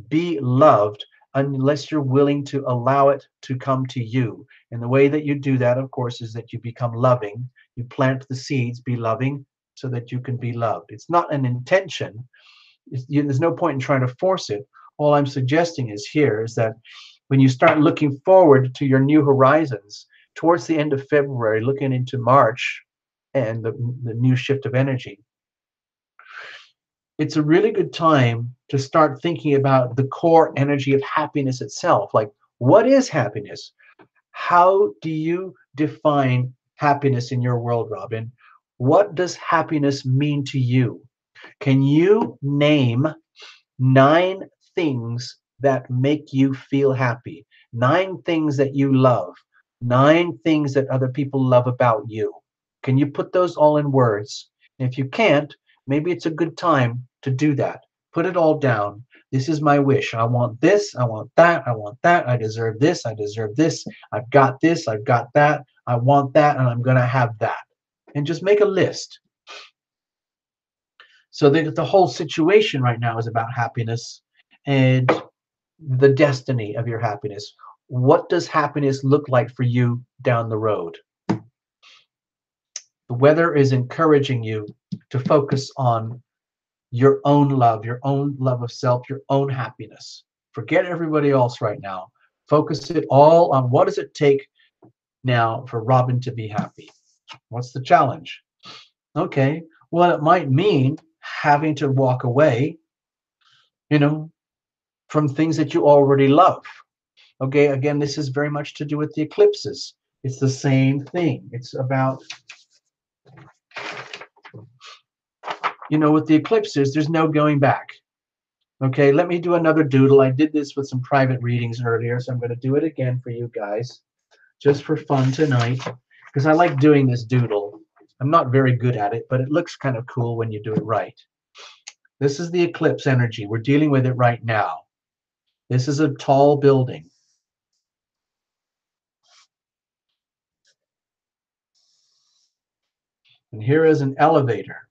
be loved unless you're willing to allow it to come to you. And the way that you do that, of course, is that you become loving. You plant the seeds, be loving, so that you can be loved. It's not an intention. There's no point in trying to force it. All I'm suggesting is here is that when you start looking forward to your new horizons towards the end of February, looking into March and the new shift of energy, it's a really good time to start thinking about the core energy of happiness itself. Like, what is happiness? How do you define happiness in your world, Robin? What does happiness mean to you? Can you name 9 things that make you feel happy? 9 things that you love? 9 things that other people love about you? Can you put those all in words? If you can't, maybe it's a good time to do that. Put it all down. This is my wish. I want this. I want that. I want that. I deserve this. I deserve this. I've got this. I've got that. I want that. And I'm going to have that. And just make a list. So the whole situation right now is about happiness and the destiny of your happiness. What does happiness look like for you down the road? The weather is encouraging you to focus on your own love of self, your own happiness. Forget everybody else right now. Focus it all on what does it take now for Robin to be happy? What's the challenge? Okay, well, it might mean having to walk away, you know, from things that you already love. Okay, again, this is very much to do with the eclipses. It's the same thing. It's about, with the eclipses, there's no going back. Okay, let me do another doodle. I did this with some private readings earlier, so I'm going to do it again for you guys, just for fun tonight, because I like doing this doodle. I'm not very good at it, but it looks kind of cool when you do it right. This is the eclipse energy. We're dealing with it right now. This is a tall building. And here is an elevator.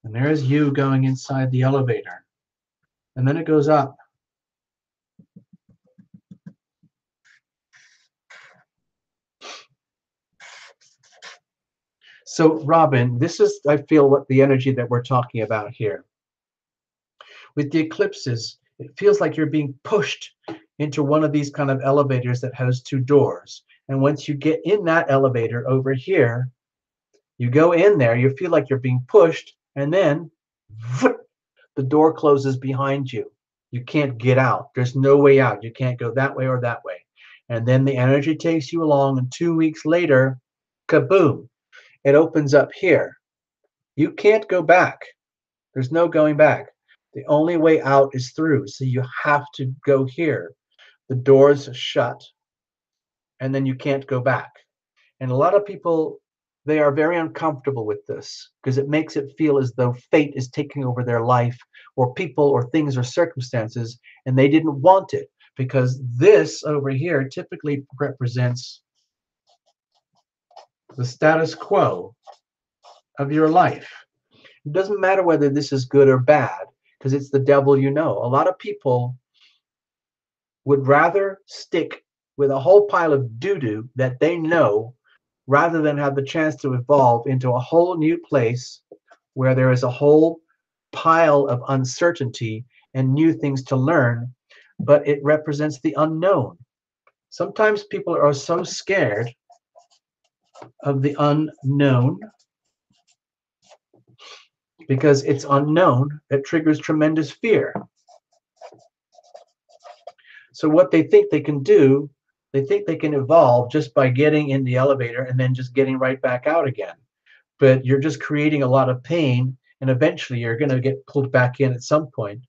And there's you going inside the elevator. And then it goes up. So, Robin, this is, I feel, what the energy that we're talking about here. With the eclipses, it feels like you're being pushed into one of these kind of elevators that has 2 doors. And once you get in that elevator over here, you go in there, you feel like you're being pushed, and then the door closes behind you. You can't get out. There's no way out. You can't go that way or that way. And then the energy takes you along, and 2 weeks later, kaboom, it opens up here. You can't go back. There's no going back. The only way out is through. So you have to go here. The doors shut, and then you can't go back. And a lot of people, they are very uncomfortable with this because it makes it feel as though fate is taking over their life, or people or things or circumstances, and they didn't want it, because this over here typically represents the status quo of your life. It doesn't matter whether this is good or bad, because it's the devil you know. A lot of people would rather stick with a whole pile of doo-doo that they know, rather than have the chance to evolve into a whole new place where there is a whole pile of uncertainty and new things to learn, but it represents the unknown. Sometimes people are so scared of the unknown because it's unknown that triggers tremendous fear. So what they think they can do, they think they can evolve just by getting in the elevator and then just getting right back out again. But you're just creating a lot of pain, and eventually you're going to get pulled back in at some point.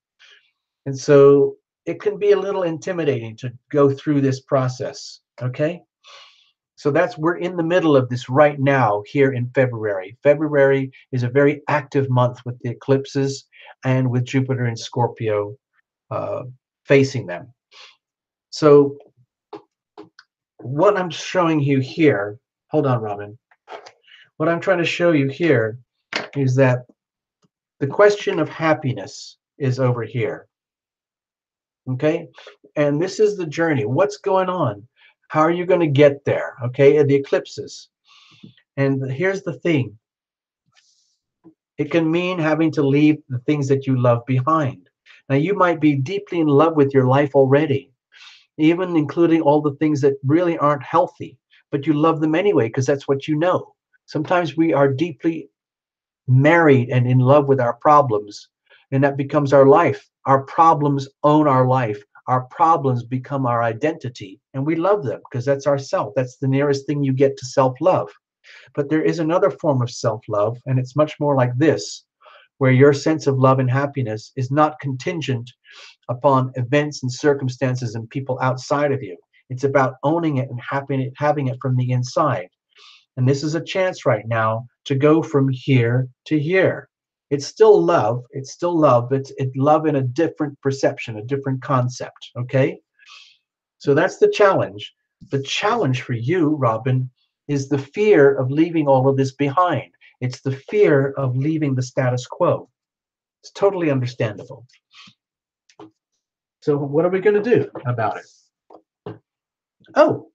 And so it can be a little intimidating to go through this process, okay? So we're in the middle of this right now here in February. February is a very active month with the eclipses and with Jupiter and Scorpio facing them. So what I'm showing you here, hold on, Robin. What I'm trying to show you here is that the question of happiness is over here. Okay? And this is the journey. What's going on? How are you going to get there? Okay? And the eclipses. And here's the thing, it can mean having to leave the things that you love behind. Now, you might be deeply in love with your life already, even including all the things that really aren't healthy, but you love them anyway because that's what you know. Sometimes we are deeply married and in love with our problems, and that becomes our life. Our problems own our life. Our problems become our identity, and we love them because that's our self. That's the nearest thing you get to self-love. But there is another form of self-love, and it's much more like this, where your sense of love and happiness is not contingent upon events and circumstances and people outside of you. It's about owning it and having it from the inside. And this is a chance right now to go from here to here. It's still love. It's still love. It's love in a different perception, a different concept. Okay? So that's the challenge. The challenge for you, Robin, is the fear of leaving all of this behind. It's the fear of leaving the status quo. It's totally understandable. So what are we going to do about it? Oh,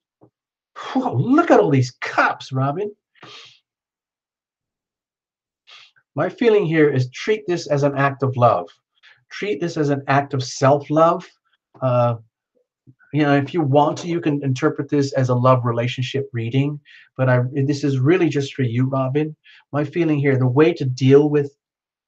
whoa, look at all these cups, Robin. My feeling here is treat this as an act of love. Treat this as an act of self-love. Uh, if you want to, you can interpret this as a love relationship reading, but this is really just for you, Robin. My feeling here, the way to deal with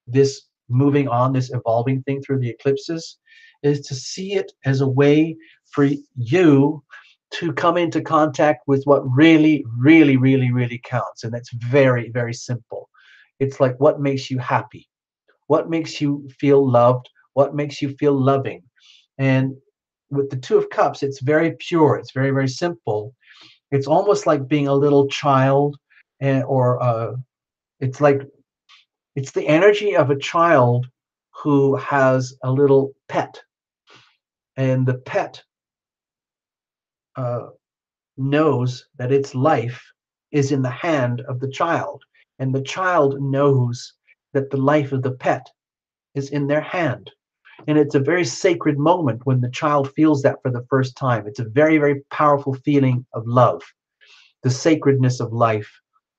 this moving on, this evolving thing through the eclipses, is to see it as a way for you to come into contact with what really, really, really, really counts. And that's very, very simple. It's like what makes you happy, what makes you feel loved, what makes you feel loving. And with the Two of Cups, it's very pure, it's very, very simple. It's almost like being a little child, or it's like it's the energy of a child who has a little pet, and the pet uh, knows that its life is in the hand of the child, and the child knows that the life of the pet is in their hand. And it's a very sacred moment when the child feels that for the first time. It's a very, very powerful feeling of love, the sacredness of life,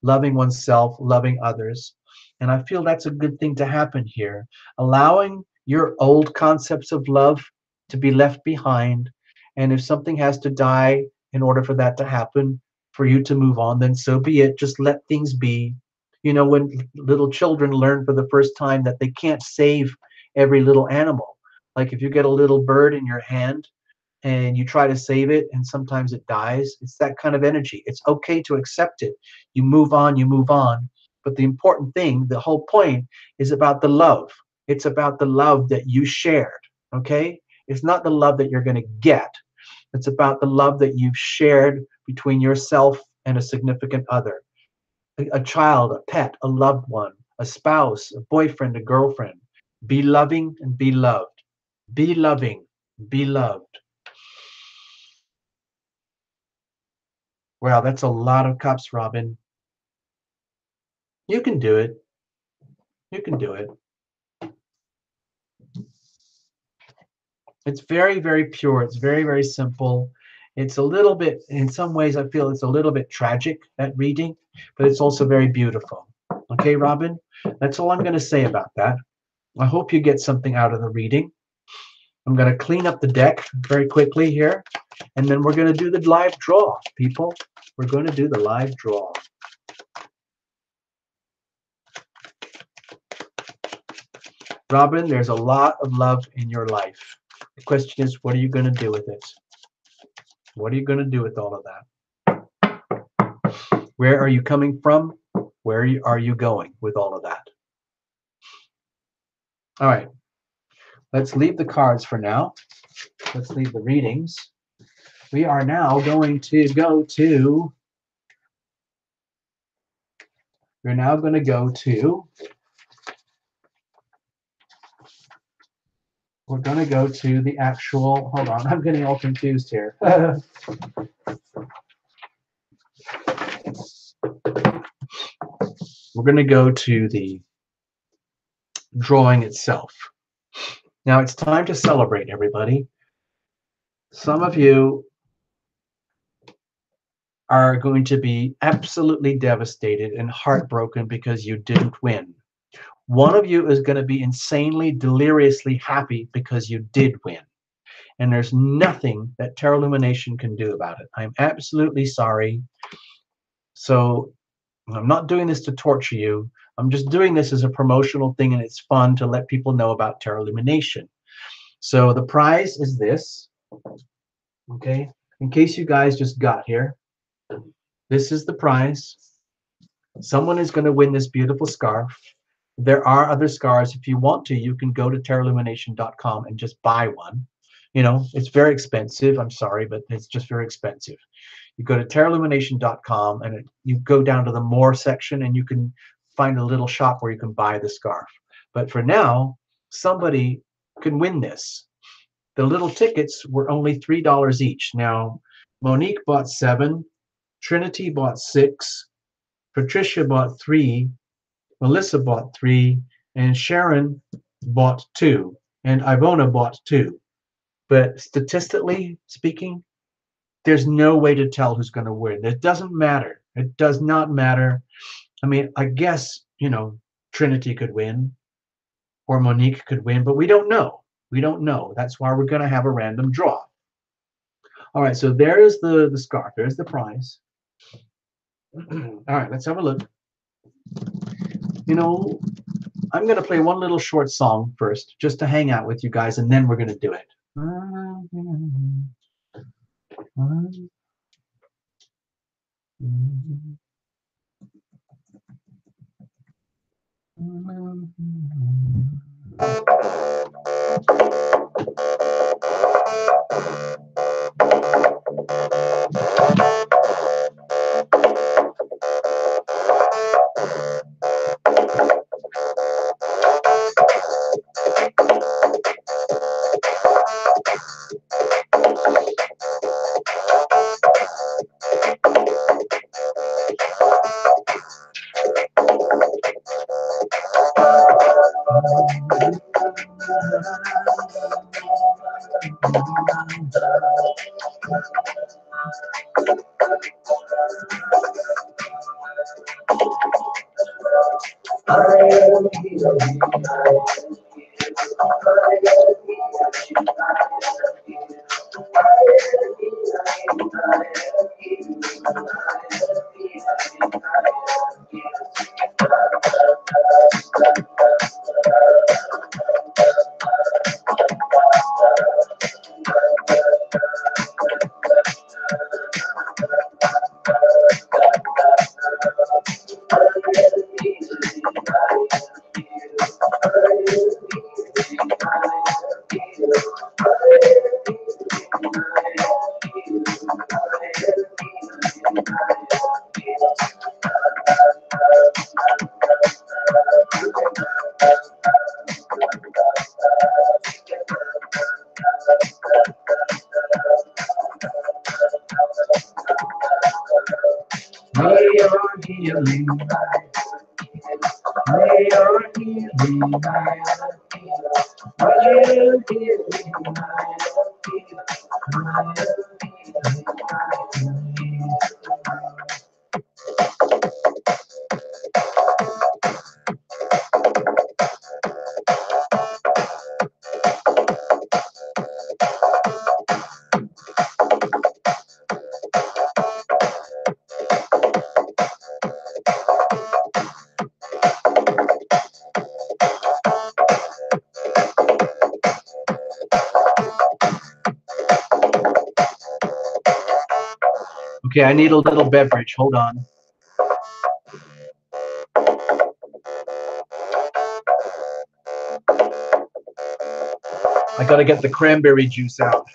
loving oneself, loving others. And I feel that's a good thing to happen here. Allowing your old concepts of love to be left behind. And if something has to die in order for that to happen, for you to move on, then so be it. Just let things be. When little children learn for the first time that they can't save every little animal. Like if you get a little bird in your hand and you try to save it and sometimes it dies, it's that kind of energy. It's okay to accept it. You move on, you move on. But the important thing, the whole point, is about the love. It's about the love that you shared. Okay? It's not the love that you're going to get. It's about the love that you've shared between yourself and a significant other, a child, a pet, a loved one, a spouse, a boyfriend, a girlfriend. Be loving and be loved. Be loving, be loved. Wow, that's a lot of cups, Robin. You can do it. You can do it. It's very, very pure. It's very, very simple. It's a little bit, in some ways, I feel it's a little bit tragic, that reading, but it's also very beautiful. Okay, Robin? That's all I'm going to say about that. I hope you get something out of the reading. I'm going to clean up the deck very quickly here, and then we're going to do the live draw, people. We're going to do the live draw. Robin, there's a lot of love in your life. The question is, what are you going to do with it? What are you going to do with all of that? Where are you coming from? Where are you going with all of that? All right. Let's leave the cards for now. Let's leave the readings. We are now going to go to, we're now going to go to, we're going to go to the actual, hold on, I'm getting all confused here. we're going to go to the drawing itself. Now it's time to celebrate, everybody. Some of you are going to be absolutely devastated and heartbroken because you didn't win. One of you is going to be insanely, deliriously happy because you did win. And there's nothing that Terra Illumination can do about it. I'm absolutely sorry. So I'm not doing this to torture you. I'm just doing this as a promotional thing, and it's fun to let people know about Terra Illumination. So the prize is this, okay? In case you guys just got here, this is the prize. Someone is going to win this beautiful scarf. There are other scarves. If you want to, you can go to terraillumination.com and just buy one. You know, it's very expensive. I'm sorry, but it's just very expensive. You go to terraillumination.com and you go down to the more section and you can find a little shop where you can buy the scarf. But for now, somebody can win this. The little tickets were only $3 each. Now, Monique bought 7, Trinity bought 6, Patricia bought 3, Melissa bought 3, and Sharon bought 2, and Ivona bought 2. But statistically speaking, there's no way to tell who's going to win. It doesn't matter. It does not matter. I mean, I guess, you know, Trinity could win or Monique could win, but we don't know. We don't know. That's why we're going to have a random draw. All right, so there's the scarf. There's the prize. All right, let's have a look. You know, I'm going to play one little short song first, just to hang out with you guys, and then we're going to do it. Okay, I need a little beverage. Hold on. I gotta get the cranberry juice out.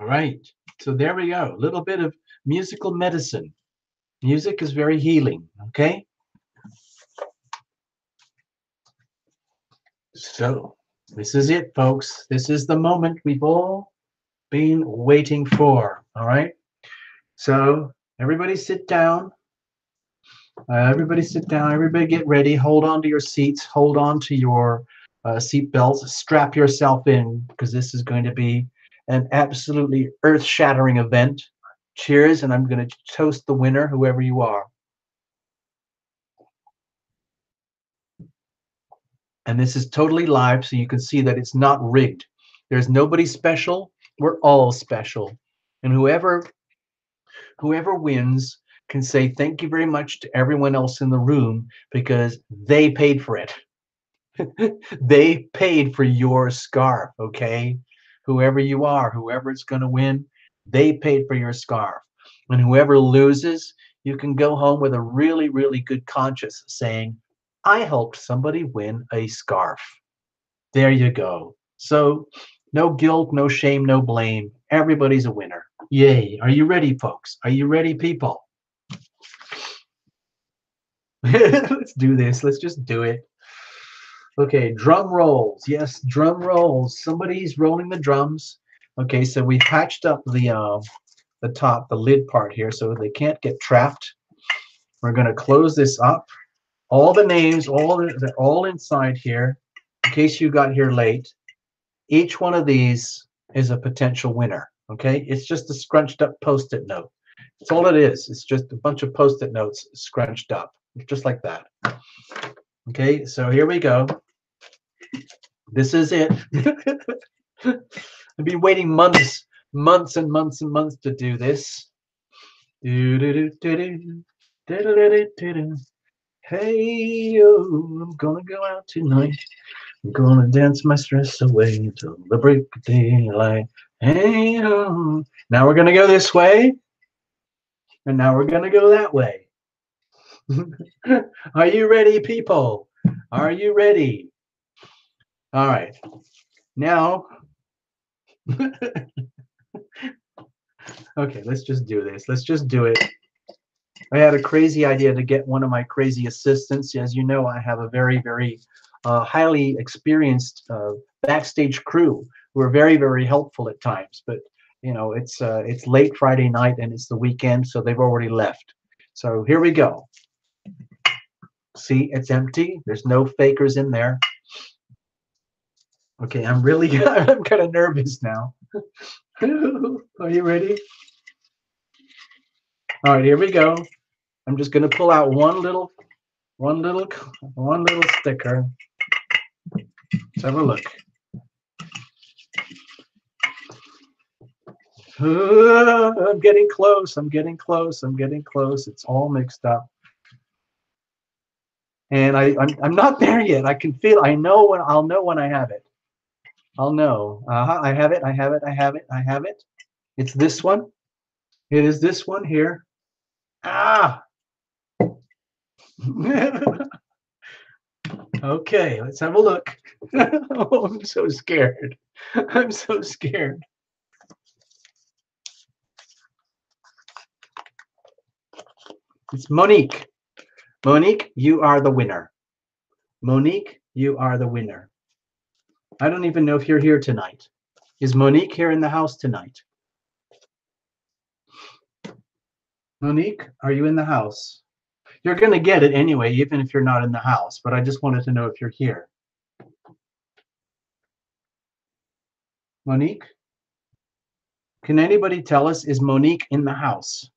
All right. So there we go. A little bit of musical medicine. Music is very healing. Okay. So this is it, folks. This is the moment we've all been waiting for. All right. So everybody sit down. Everybody sit down. Everybody get ready. Hold on to your seats. Hold on to your seat belts. Strap yourself in because this is going to be an absolutely earth-shattering event. Cheers, and I'm going to toast the winner, whoever you are. And this is totally live, so you can see that it's not rigged. There's nobody special. We're all special. And whoever wins can say thank you very much to everyone else in the room because they paid for it. They paid for your scarf, okay? Whoever you are, whoever's going to win, they paid for your scarf. And whoever loses, you can go home with a really, really good conscience saying, I helped somebody win a scarf. There you go. So no guilt, no shame, no blame. Everybody's a winner. Yay. Are you ready, folks? Are you ready, people? Let's do this. Let's just do it. Okay, drum rolls. Yes, drum rolls. Somebody's rolling the drums. Okay, so we patched up the top, the lid part here, so they can't get trapped. We're going to close this up. All the names, they're all inside here. In case you got here late, each one of these is a potential winner. Okay, it's just a scrunched up Post-it note. That's all it is. It's just a bunch of Post-it notes scrunched up, just like that. Okay, so here we go. This is it. I've been waiting months and months and months to do this. Hey, yo, I'm gonna go out tonight. I'm gonna dance my stress away until the break of daylight. Hey, yo. Now we're gonna go this way, and now we're gonna go that way. Are you ready, people? Are you ready? All right. Now, okay, let's just do this. Let's just do it. I had a crazy idea to get one of my crazy assistants. As you know, I have a very, very highly experienced backstage crew who are very, very helpful at times. But you know, it's late Friday night and it's the weekend, so they've already left. So here we go. See, it's empty. There's no fakers in there. Okay, I'm kind of nervous now. Are you ready? All right, here we go. I'm just going to pull out one little sticker. Let's have a look. I'm getting close. I'm getting close. I'm getting close. It's all mixed up. And I'm not there yet. I can feel. I'll know when I have it. I'll know. I have it. I have it. I have it. I have it. It's this one. It is this one here. Ah. Okay, let's have a look. Oh, I'm so scared. I'm so scared. It's Monique. Monique, you are the winner. Monique, you are the winner. I don't even know if you're here tonight. Is Monique here in the house tonight? Monique, are you in the house? You're going to get it anyway, even if you're not in the house, but I just wanted to know if you're here. Monique? Can anybody tell us, is Monique in the house?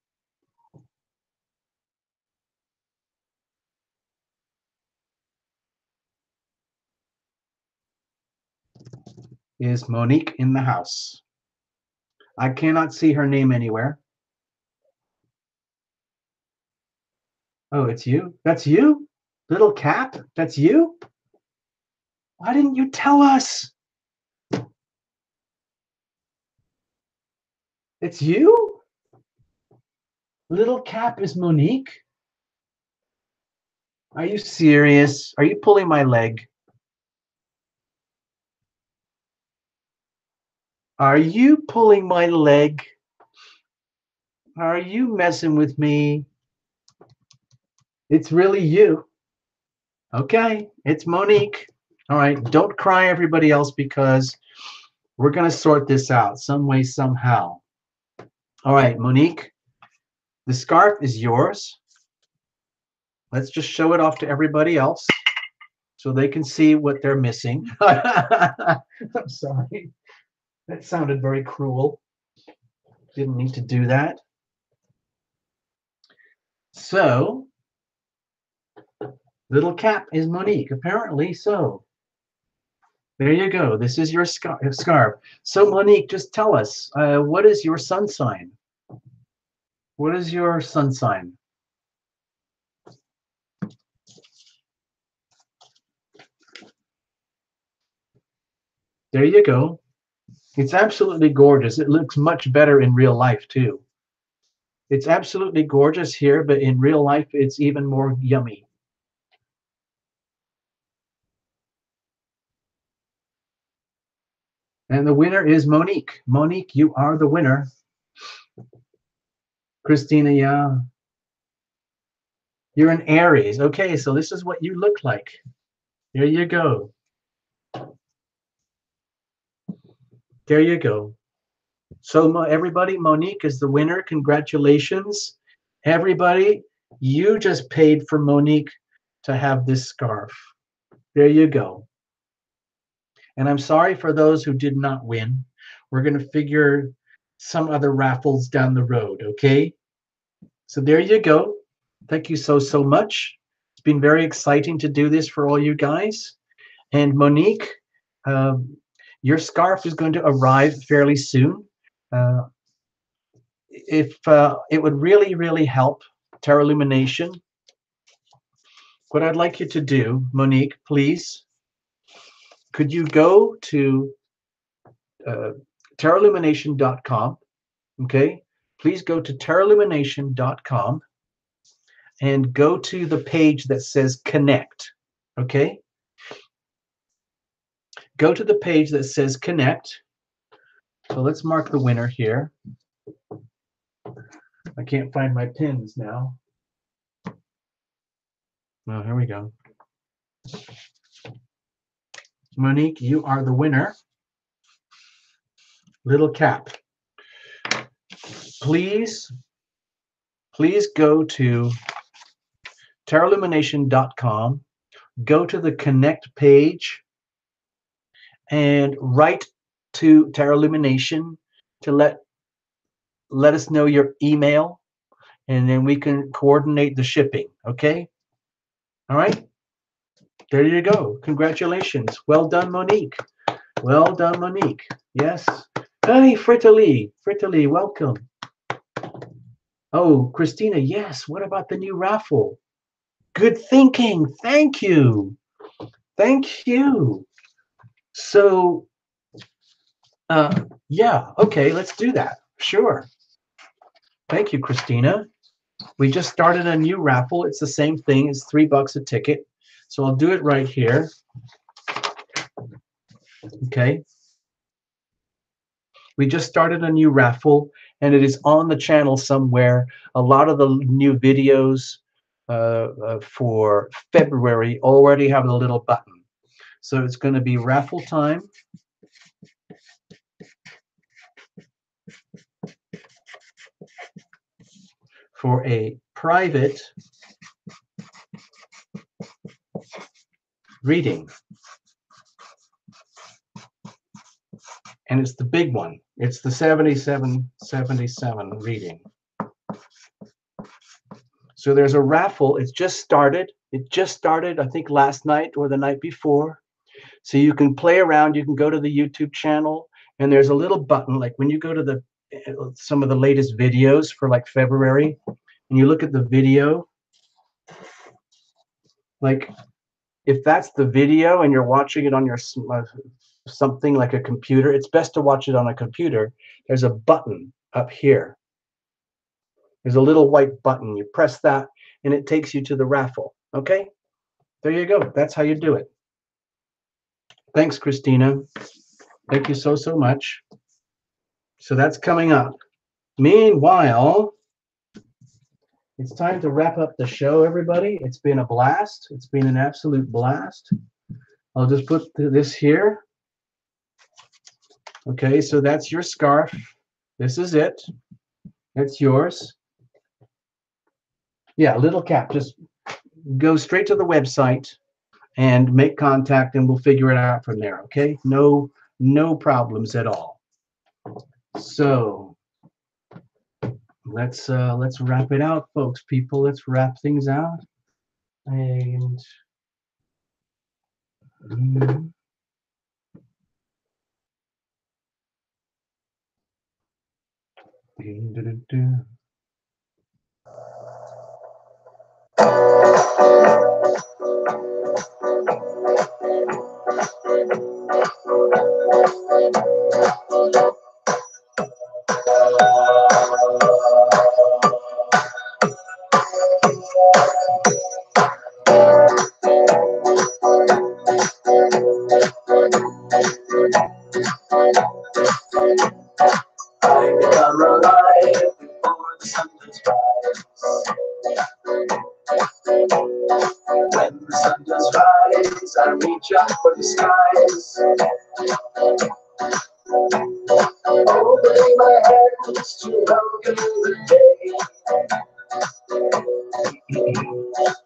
Is Monique in the house? I cannot see her name anywhere. Oh, it's you? That's you? Little Cap? That's you? Why didn't you tell us? It's you? Little Cap is Monique? Are you serious? Are you pulling my leg? Are you pulling my leg? Are you messing with me? It's really you. Okay, it's Monique. All right, don't cry, everybody else, because we're going to sort this out some way, somehow. All right, Monique, the scarf is yours. Let's just show it off to everybody else so they can see what they're missing. I'm sorry. That sounded very cruel. Didn't need to do that. So, Little Cap is Monique. Apparently so. There you go. This is your scarf. So, Monique, just tell us, what is your sun sign? What is your sun sign? There you go. It's absolutely gorgeous. It looks much better in real life, too. It's absolutely gorgeous here, but in real life, it's even more yummy. And the winner is Monique. Monique, you are the winner. Christina, yeah. You're an Aries. Okay, so this is what you look like. There you go. There you go. So everybody, Monique is the winner. Congratulations. Everybody, you just paid for Monique to have this scarf. There you go. And I'm sorry for those who did not win. We're going to figure some other raffles down the road, okay? So there you go. Thank you so, so much. It's been very exciting to do this for all you guys. And Monique, your scarf is going to arrive fairly soon. If it would really, really help Terra Illumination, what I'd like you to do, Monique, please, could you go to terraillumination.com, okay? Please go to terraillumination.com and go to the page that says connect, okay? Go to the page that says connect. So let's mark the winner here. I can't find my pins now. Oh, here we go. Monique, you are the winner. Little Cap. Please go to terraillumination.com, go to the connect page, and write to Terra Illumination to let us know your email, and then we can coordinate the shipping, okay? All right? There you go. Congratulations. Well done, Monique. Well done, Monique. Yes. Hey, Fritali, welcome. Oh, Christina, yes. What about the new raffle? Good thinking. Thank you. Thank you. So, yeah, okay, let's do that. Sure. Thank you, Christina. We just started a new raffle. It's the same thing. It's $3 a ticket. So I'll do it right here. Okay. We just started a new raffle, and it is on the channel somewhere. A lot of the new videos for February already have a little button. So it's going to be raffle time. For a private reading. And it's the big one. It's the 7777 reading. So there's a raffle. It's just started. It just started, I think, last night or the night before. So you can play around. You can go to the YouTube channel, and there's a little button. Like when you go to some of the latest videos for like February, and you look at the video, like if that's the video and you're watching it on your something like a computer, it's best to watch it on a computer. There's a button up here. There's a little white button. You press that, and it takes you to the raffle. Okay? There you go. That's how you do it. Thanks, Christina. Thank you so, so much. So that's coming up. Meanwhile, it's time to wrap up the show, everybody. It's been a blast. It's been an absolute blast. I'll just put this here. Okay, so that's your scarf. This is it. It's yours. Yeah, little cap. Just go straight to the website and make contact, and we'll figure it out from there. Okay, no problems at all. So let's wrap it out, folks. People, let's wrap things out. And
become alive before the sun does rise. When the sun does rise, I reach up for the skies. Opening my hands to welcome the day.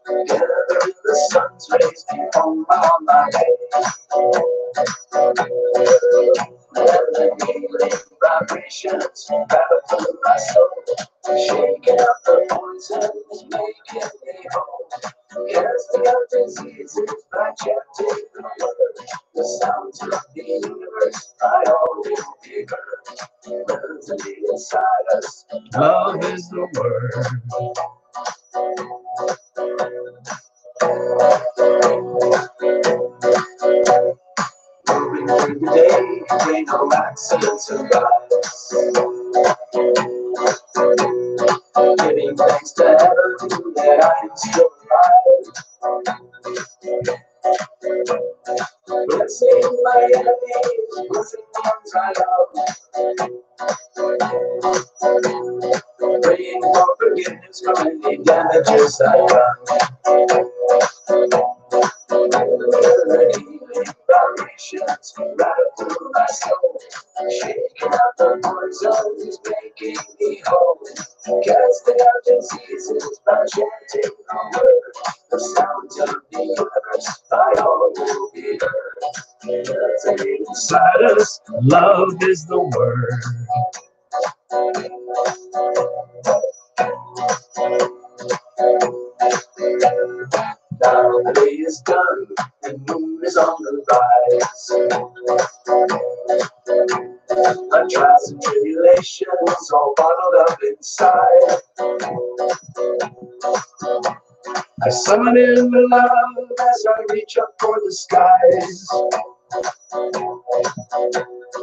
Together in the sun's rays, become on my way. The healing vibrations rattle through my soul, shaking up the poisons, making me whole. Casting out diseases by chanting the word, the sounds of the universe I always be heard. Resonating inside us, love is the word. Moving through the day, gain no accidents or rise. Giving thanks to heaven that I am still alive. Blessing my enemies, blessing the ones I love. Praying for forgiveness from any damages I've done. Vibrations rattle through my soul, shaking out the poisons, making me whole. Casting out diseases by chanting the word, the sounds of the universe by all will be heard. Resonating inside us, love is the word. Now the day is done, and moon is on the rise. My trials and tribulations all bottled up inside. I summon in the love as I reach up for the skies.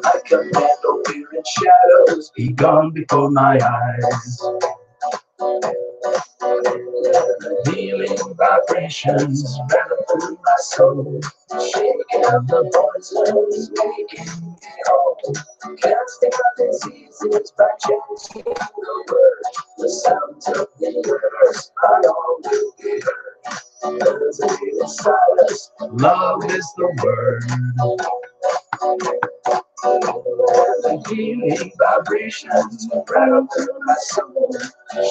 I command all fear and shadows be gone before my eyes. Healing vibrations rattle through my soul, shaking out the poisons, making me whole. Casting out diseases by changing the words. The sounds of the universe, I all will be heard. Resonating silence, love is the word. The healing vibrations rattle through my soul,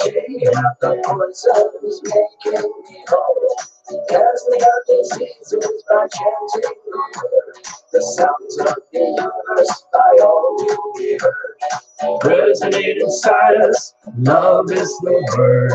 shaking out the poisons, making me whole. Casting out diseases by chanting the word. The sounds of the universe by all will be heard. Resonate inside us, love is the word.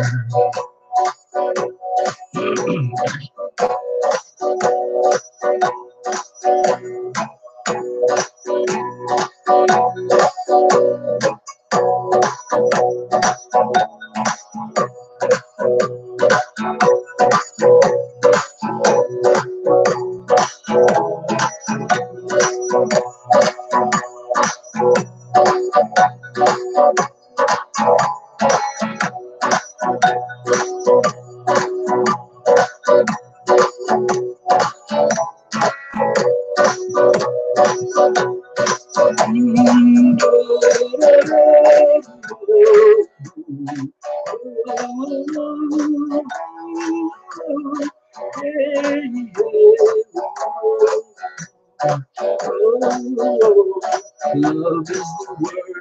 Love is the word.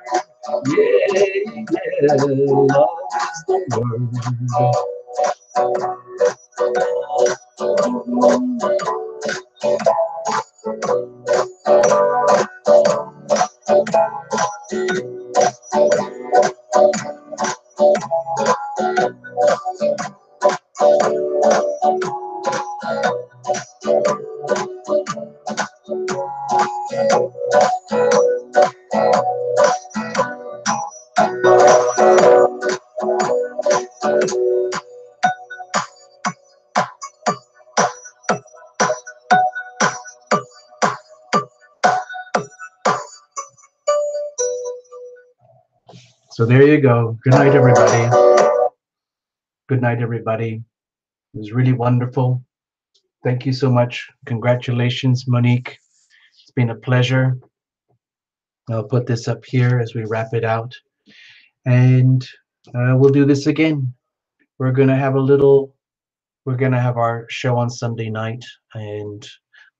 Yeah, yeah. Love is the word. So there you go. Good night, everybody. Good night, everybody. It was really wonderful. Thank you so much. Congratulations, Monique. It's been a pleasure. I'll put this up here as we wrap it out. And we'll do this again. We're going to have a little, we're going to have our show on Sunday night and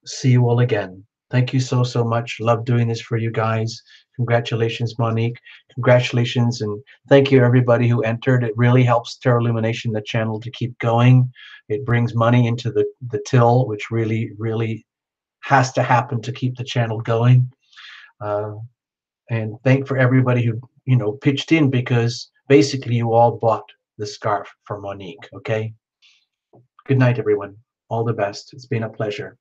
see you all again. Thank you so, so much. Love doing this for you guys. Congratulations, Monique. Congratulations. And thank you, everybody who entered. It really helps Terra Illumination, the channel, to keep going. It brings money into the till, which really, really has to happen to keep the channel going. And thank for everybody who, pitched in, because basically you all bought the scarf for Monique. Okay. Good night, everyone. All the best. It's been a pleasure.